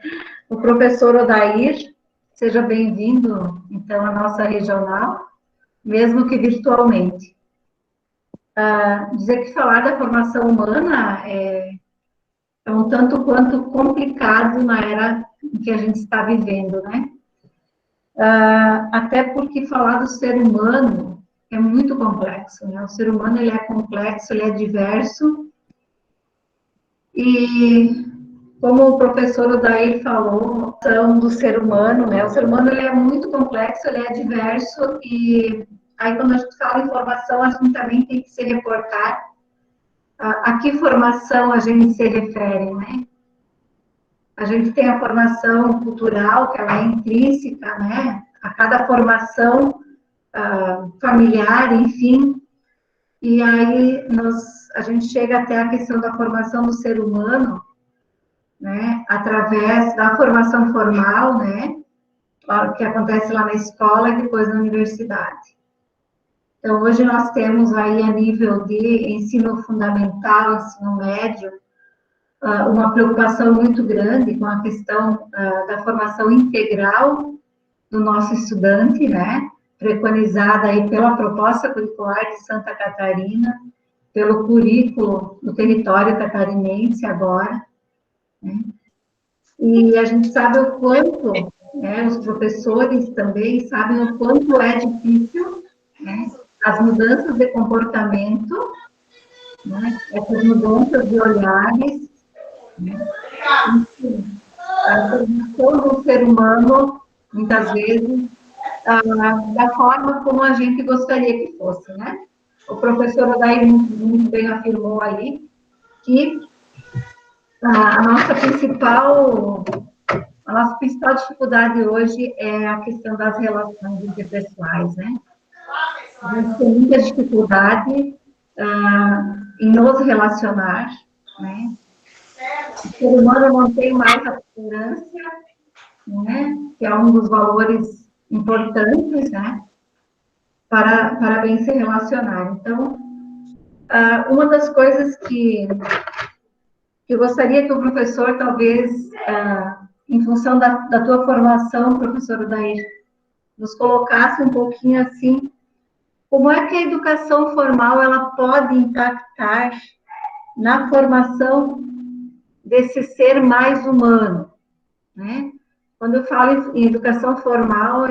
O professor Odair, seja bem-vindo, então, à nossa regional, mesmo que virtualmente. Dizer que falar da formação humana é um tanto quanto complicado na era em que a gente está vivendo, né? Até porque falar do ser humano é muito complexo, né? O ser humano, ele é complexo, ele é diverso, e como o professor Odair falou, do ser humano, né? O ser humano, ele é muito complexo, ele é diverso, e aí quando a gente fala em formação, a gente também tem que se reportar a que formação a gente se refere, né? A gente tem a formação cultural, que ela é intrínseca, né? A cada formação familiar, enfim, e aí a gente chega até a questão da formação do ser humano, né? Através da formação formal, né? Que acontece lá na escola e depois na universidade. Então, hoje nós temos aí, a nível de ensino fundamental, ensino médio, uma preocupação muito grande com a questão da formação integral do nosso estudante, né? Preconizada aí pela proposta curricular de Santa Catarina, pelo currículo do território catarinense agora, né? E a gente sabe o quanto, né, os professores também sabem o quanto é difícil, né? As mudanças de comportamento, né, essas mudanças de olhares, né, enfim, a formação do ser humano, muitas vezes, da forma como a gente gostaria que fosse, né? O professor Odair muito bem afirmou aí que a nossa principal dificuldade hoje é a questão das relações interpessoais, né? A gente tem muita dificuldade em nos relacionar, né? O ser humano não tem mais a tolerância, né? Que é um dos valores importantes, né? Para bem se relacionar. Então, uma das coisas que eu gostaria que o professor, talvez, em função da tua formação, professor Odair, nos colocasse um pouquinho assim, como é que a educação formal ela pode impactar na formação desse ser mais humano, né? Quando eu falo em educação formal,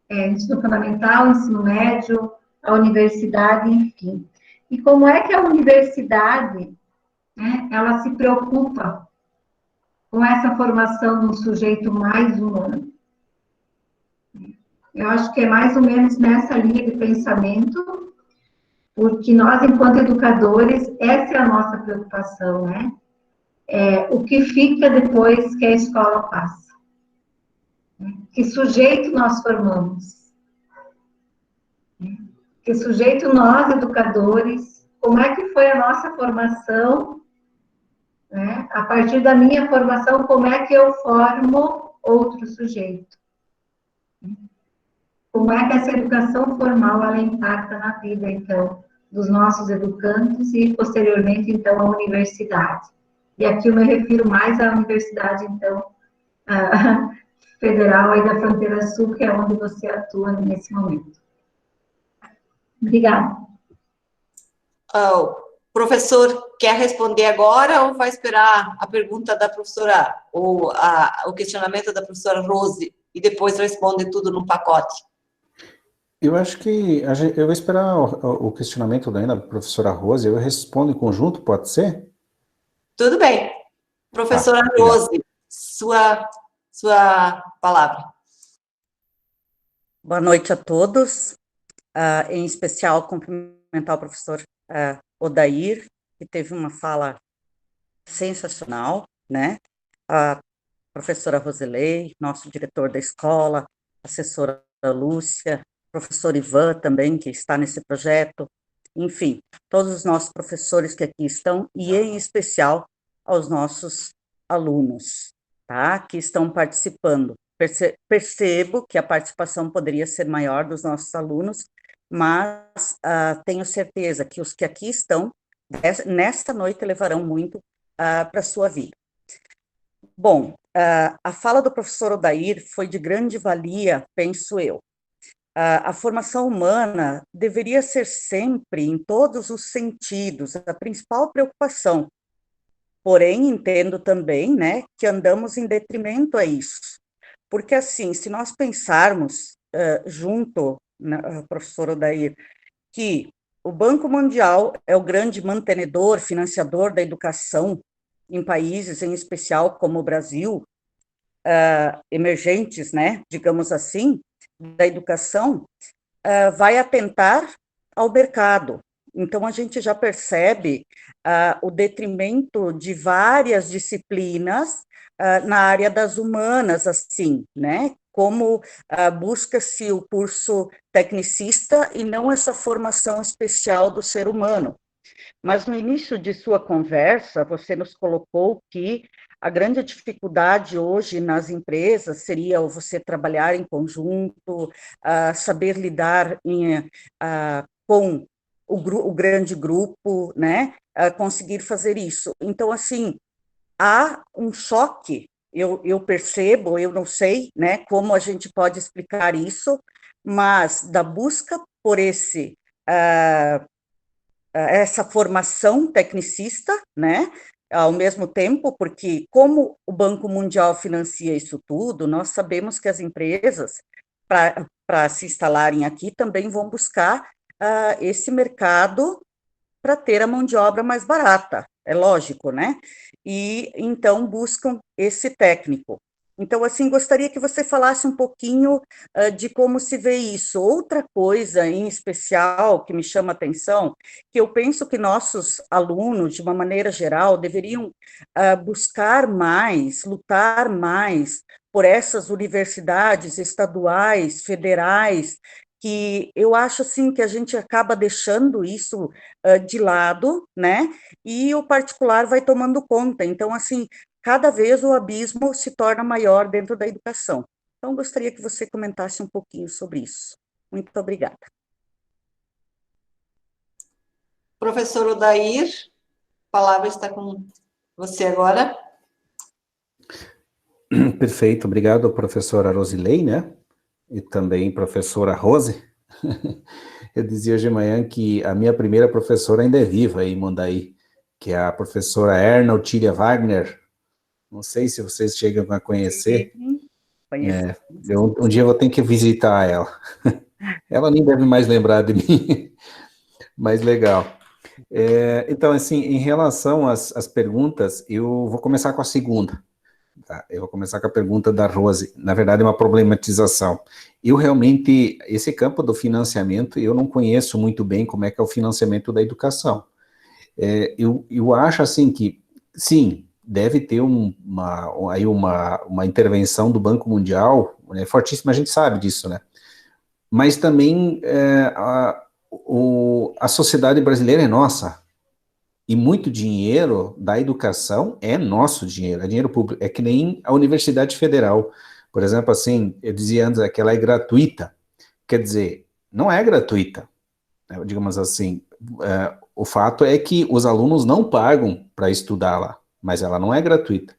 ensino fundamental, ensino médio, a universidade, enfim. E como é que a universidade, né, ela se preocupa com essa formação do sujeito mais humano? Eu acho que é mais ou menos nessa linha de pensamento, porque nós, enquanto educadores, essa é a nossa preocupação, né? O que fica depois que a escola passa. Que sujeito nós formamos? Que sujeito nós, educadores, como é que foi a nossa formação, né? A partir da minha formação, como é que eu formo outro sujeito? Como é que essa educação formal, ela impacta na vida, então, dos nossos educandos e, posteriormente, então, a universidade? E aqui eu me refiro mais à universidade, então, federal aí da Fronteira Sul, que é onde você atua nesse momento. Obrigada. O professor quer responder agora ou vai esperar a pergunta da professora, ou o questionamento da professora Rose, e depois responde tudo no pacote? Eu acho que eu vou esperar o questionamento da professora Rose, eu respondo em conjunto, pode ser? Tudo bem. Professora Rose, sua palavra. Boa noite a todos, em especial cumprimentar o professor Odair, que teve uma fala sensacional, né? A professora Rosilei, nosso diretor da escola, assessora Lúcia, professor Ivan também, que está nesse projeto, enfim, todos os nossos professores que aqui estão, e em especial aos nossos alunos, tá? Que estão participando. Percebo que a participação poderia ser maior dos nossos alunos, mas tenho certeza que os que aqui estão, nesta noite, levarão muito para a sua vida. Bom, a fala do professor Odair foi de grande valia, penso eu. A formação humana deveria ser sempre, em todos os sentidos, a principal preocupação. Porém, entendo também, né, que andamos em detrimento a isso. Porque, assim, se nós pensarmos junto, professor Odair, que o Banco Mundial é o grande mantenedor, financiador da educação em países, em especial como o Brasil, emergentes, né, digamos assim, da educação, vai atentar ao mercado. Então, a gente já percebe o detrimento de várias disciplinas na área das humanas, assim, né? Como busca-se o curso tecnicista e não essa formação especial do ser humano. Mas no início de sua conversa, você nos colocou que a grande dificuldade hoje nas empresas seria você trabalhar em conjunto, saber lidar com o grande grupo, né? Conseguir fazer isso. Então, assim, há um choque, eu percebo, eu não sei, né, como a gente pode explicar isso, mas da busca por essa formação tecnicista, né, ao mesmo tempo, porque como o Banco Mundial financia isso tudo, nós sabemos que as empresas, para se instalarem aqui, também vão buscar esse mercado para ter a mão de obra mais barata, é lógico, né? E então buscam esse técnico. Então, assim, gostaria que você falasse um pouquinho de como se vê isso. Outra coisa em especial que me chama a atenção, que eu penso que nossos alunos, de uma maneira geral, deveriam buscar mais, lutar mais por essas universidades estaduais, federais, que eu acho, assim, que a gente acaba deixando isso de lado, né, e o particular vai tomando conta. Então, assim, cada vez o abismo se torna maior dentro da educação. Então, gostaria que você comentasse um pouquinho sobre isso. Muito obrigada. Professor Odair, a palavra está com você agora. Perfeito, obrigado, professora Rosilei, né? E também professora Rose. Eu dizia hoje de manhã que a minha primeira professora ainda é viva aí em Mondaí, que é a professora Erna Otília Wagner. Não sei se vocês chegam a conhecer. Conheço. Um dia eu vou ter que visitar ela. Ela nem deve mais lembrar de mim, mas legal. Então, assim, em relação às perguntas, eu vou começar com a segunda. Tá? Eu vou começar com a pergunta da Rose. Na verdade, é uma problematização. Eu realmente, esse campo do financiamento, eu não conheço muito bem como é que é o financiamento da educação. Eu acho, assim, que, sim, deve ter uma intervenção do Banco Mundial, né, fortíssima, a gente sabe disso, né? Mas também a sociedade brasileira é nossa, e muito dinheiro da educação é nosso dinheiro, é dinheiro público, é que nem a Universidade Federal, por exemplo, assim, eu dizia antes que ela é gratuita, quer dizer, não é gratuita, né, digamos assim, o fato é que os alunos não pagam para estudar lá, mas ela não é gratuita,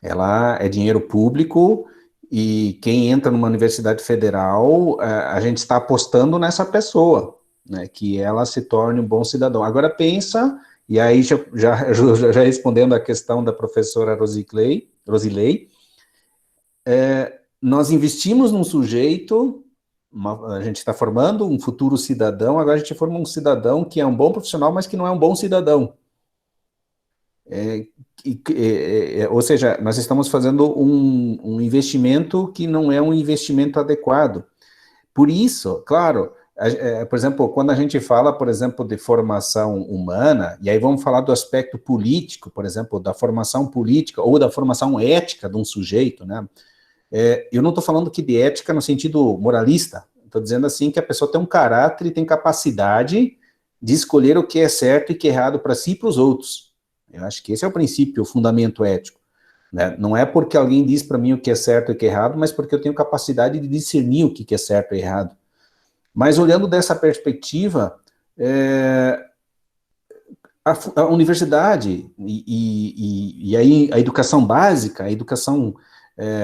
ela é dinheiro público, e quem entra numa universidade federal, a gente está apostando nessa pessoa, né, que ela se torne um bom cidadão. Agora pensa, e aí já respondendo a questão da professora Rosilei, nós investimos num sujeito, a gente está formando um futuro cidadão, agora a gente forma um cidadão que é um bom profissional, mas que não é um bom cidadão. Ou seja, nós estamos fazendo um investimento que não é um investimento adequado. Por isso, claro, por exemplo, quando a gente fala, por exemplo, de formação humana, e aí vamos falar do aspecto político, por exemplo, da formação política ou da formação ética de um sujeito, né? Eu não estou falando aqui de ética no sentido moralista, estou dizendo assim que a pessoa tem um caráter e tem capacidade de escolher o que é certo e o que é errado para si e para os outros. Eu acho que esse é o princípio, o fundamento ético, né? Não é porque alguém diz para mim o que é certo e o que é errado, mas porque eu tenho capacidade de discernir o que é certo e errado. Mas olhando dessa perspectiva, a universidade e aí a educação básica, a educação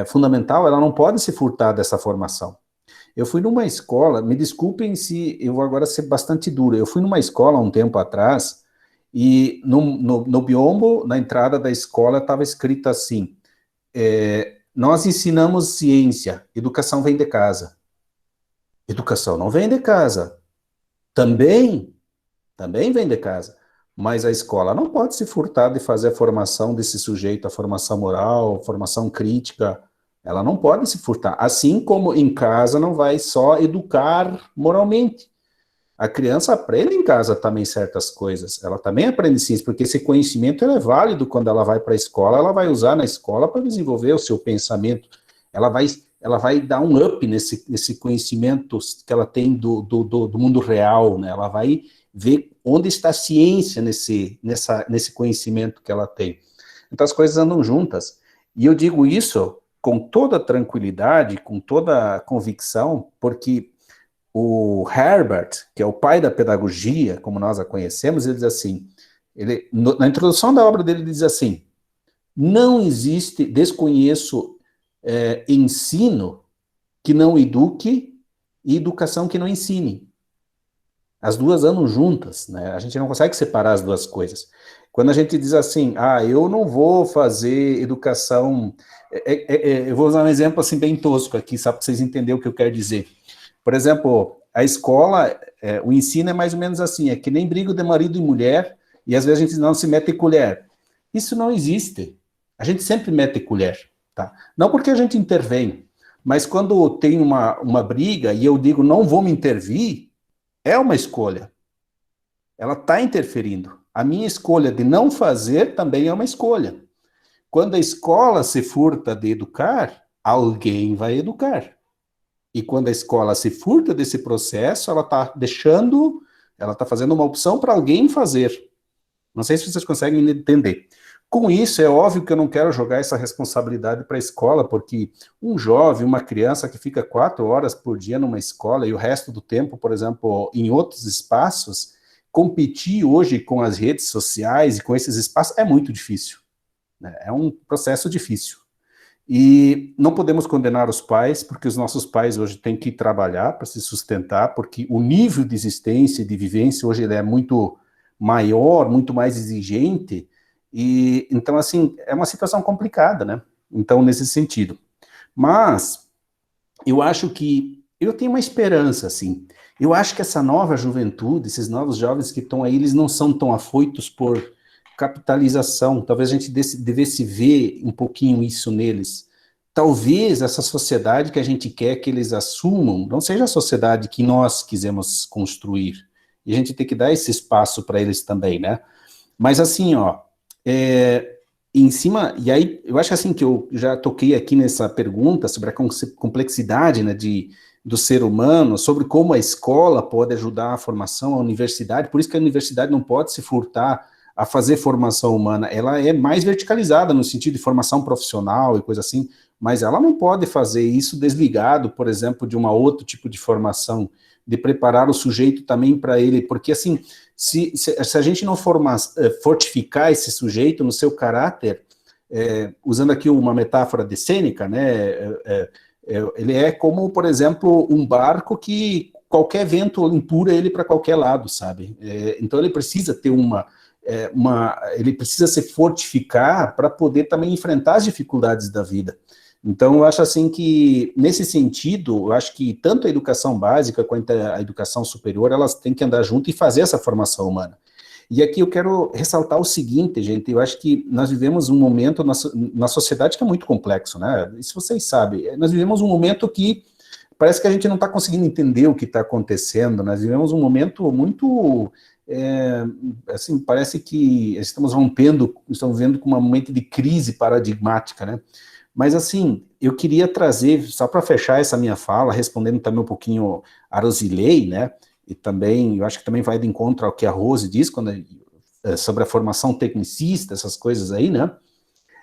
fundamental, ela não pode se furtar dessa formação. Eu fui numa escola, me desculpem se eu vou agora ser bastante duro, eu fui numa escola há um tempo atrás, e no biombo, na entrada da escola, estava escrito assim, nós ensinamos ciência, educação vem de casa. Educação não vem de casa. Também vem de casa. Mas a escola não pode se furtar de fazer a formação desse sujeito, a formação moral, a formação crítica. Ela não pode se furtar. Assim como em casa não vai só educar moralmente. A criança aprende em casa também certas coisas. Ela também aprende ciência, porque esse conhecimento é válido quando ela vai para a escola, ela vai usar na escola para desenvolver o seu pensamento. Ela vai dar um up nesse conhecimento que ela tem do mundo real, né? Ela vai ver onde está a ciência nesse conhecimento que ela tem. Então as coisas andam juntas. E eu digo isso com toda tranquilidade, com toda convicção, porque o Herbert, que é o pai da pedagogia, como nós a conhecemos, ele diz assim, na introdução da obra dele, ele diz assim, não existe, desconheço ensino que não eduque e educação que não ensine. As duas andam juntas, né? A gente não consegue separar as duas coisas. Quando a gente diz assim, eu não vou fazer educação... eu vou usar um exemplo assim bem tosco aqui, só para vocês entenderem o que eu quero dizer. Por exemplo, a escola, o ensino é mais ou menos assim, é que nem briga de marido e mulher, e às vezes a gente não se mete colher. Isso não existe. A gente sempre mete colher, tá? Não porque a gente intervém, mas quando tem uma briga e eu digo não vou me intervir, é uma escolha. Ela está interferindo. A minha escolha de não fazer também é uma escolha. Quando a escola se furta de educar, alguém vai educar. E quando a escola se furta desse processo, ela está fazendo uma opção para alguém fazer. Não sei se vocês conseguem entender. Com isso, é óbvio que eu não quero jogar essa responsabilidade para a escola, porque um jovem, uma criança que fica 4 horas por dia numa escola e o resto do tempo, por exemplo, em outros espaços, competir hoje com as redes sociais e com esses espaços é muito difícil, né? É um processo difícil. E não podemos condenar os pais, porque os nossos pais hoje têm que trabalhar para se sustentar, porque o nível de existência e de vivência hoje ele é muito maior, muito mais exigente, e então, assim, é uma situação complicada, né? Então, nesse sentido. Mas, eu acho que, eu tenho uma esperança, assim, eu acho que essa nova juventude, esses novos jovens que estão aí, eles não são tão afoitos por capitalização, talvez a gente devesse ver um pouquinho isso neles. Talvez essa sociedade que a gente quer que eles assumam, não seja a sociedade que nós quisemos construir, e a gente tem que dar esse espaço para eles também, né? Mas assim, em cima, e aí eu acho assim que eu já toquei aqui nessa pergunta sobre a complexidade, né, de do ser humano, sobre como a escola pode ajudar a formação, a universidade, por isso que a universidade não pode se furtar a fazer formação humana, ela é mais verticalizada no sentido de formação profissional e coisa assim, mas ela não pode fazer isso desligado, por exemplo, de uma outro tipo de formação, de preparar o sujeito também para ele, porque assim, se a gente não fortificar esse sujeito no seu caráter, usando aqui uma metáfora de Sêneca, né, ele é como, por exemplo, um barco que qualquer vento empurra ele para qualquer lado, sabe? Então ele precisa ter ele precisa se fortificar para poder também enfrentar as dificuldades da vida. Então, eu acho assim que, nesse sentido, eu acho que tanto a educação básica quanto a educação superior, elas têm que andar junto e fazer essa formação humana. E aqui eu quero ressaltar o seguinte, gente, eu acho que nós vivemos um momento na sociedade que é muito complexo, né? Isso vocês sabem. Nós vivemos um momento que parece que a gente não está conseguindo entender o que está acontecendo, nós vivemos um momento muito... assim, parece que estamos vivendo com um momento de crise paradigmática, né? Mas, assim, eu queria trazer, só para fechar essa minha fala, respondendo também um pouquinho a Rosilei, né, e também, eu acho que também vai de encontro ao que a Rose diz, sobre a formação tecnicista, essas coisas aí, né,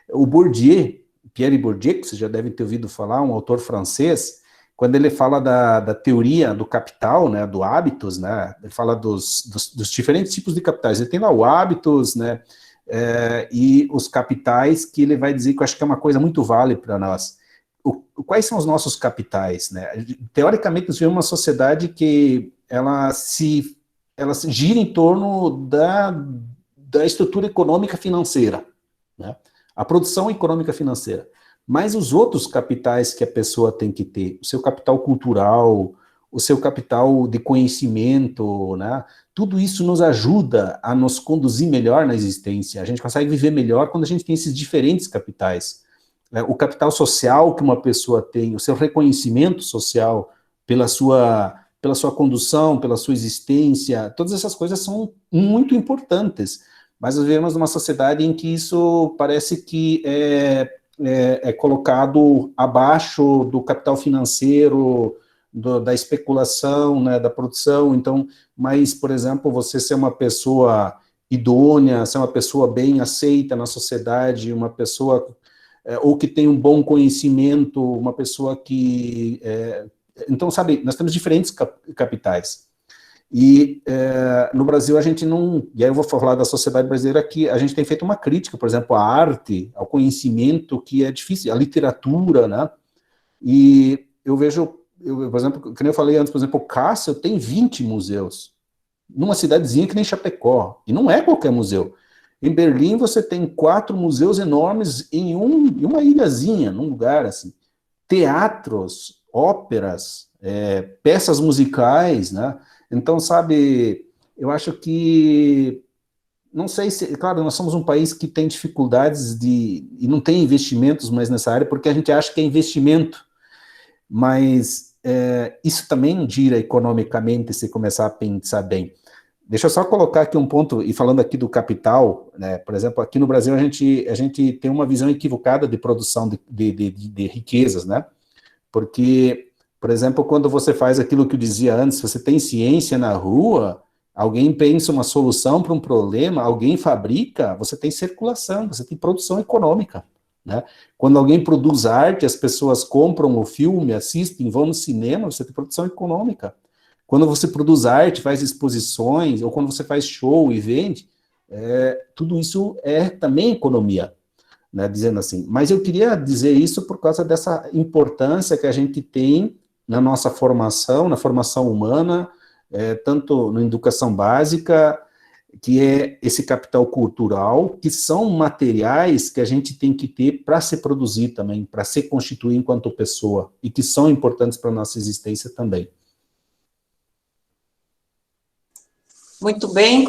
o Bourdieu, Pierre Bourdieu, que vocês já devem ter ouvido falar, um autor francês, quando ele fala da teoria do capital, né, do hábitos, né, ele fala dos diferentes tipos de capitais, ele tem lá o hábitos, né, e os capitais, que ele vai dizer que eu acho que é uma coisa muito válida para nós. Quais são os nossos capitais, né? Teoricamente, nós vivemos uma sociedade que ela se gira em torno da estrutura econômica financeira, né? A produção econômica financeira. Mas os outros capitais que a pessoa tem que ter, o seu capital cultural, o seu capital de conhecimento, né? Tudo isso nos ajuda a nos conduzir melhor na existência. A gente consegue viver melhor quando a gente tem esses diferentes capitais. O capital social que uma pessoa tem, o seu reconhecimento social pela sua condução, pela sua existência, todas essas coisas são muito importantes. Mas nós vivemos numa sociedade em que isso parece que é colocado abaixo do capital financeiro, da especulação, né, da produção. Então, mas, por exemplo, você ser uma pessoa idônea, ser uma pessoa bem aceita na sociedade, uma pessoa ou que tem um bom conhecimento, uma pessoa que... então, sabe, nós temos diferentes capitais. E no Brasil a gente não... E aí eu vou falar da sociedade brasileira, que a gente tem feito uma crítica, por exemplo, à arte, ao conhecimento, que é difícil, à literatura, né? E eu vejo... por exemplo, como eu falei antes, por exemplo, o Cássio tem 20 museus, numa cidadezinha que nem Chapecó, e não é qualquer museu. Em Berlim você tem 4 museus enormes em uma ilhazinha, num lugar assim. Teatros, óperas, peças musicais, né? Então, sabe, eu acho que, não sei se, claro, nós somos um país que tem dificuldades e não tem investimentos mais nessa área, porque a gente acha que é investimento, mas isso também gira economicamente se começar a pensar bem. Deixa eu só colocar aqui um ponto, e falando aqui do capital, né, por exemplo, aqui no Brasil a gente tem uma visão equivocada de produção de riquezas, né, porque, por exemplo, quando você faz aquilo que eu dizia antes, você tem ciência na rua, alguém pensa uma solução para um problema, alguém fabrica, você tem circulação, você tem produção econômica, né? Quando alguém produz arte, as pessoas compram o filme, assistem, vão no cinema, você tem produção econômica. Quando você produz arte, faz exposições, ou quando você faz show e vende, tudo isso é também economia, né, dizendo assim. Mas eu queria dizer isso por causa dessa importância que a gente tem na nossa formação, na formação humana, tanto na educação básica, que é esse capital cultural, que são materiais que a gente tem que ter para se produzir também, para se constituir enquanto pessoa, e que são importantes para a nossa existência também. Muito bem.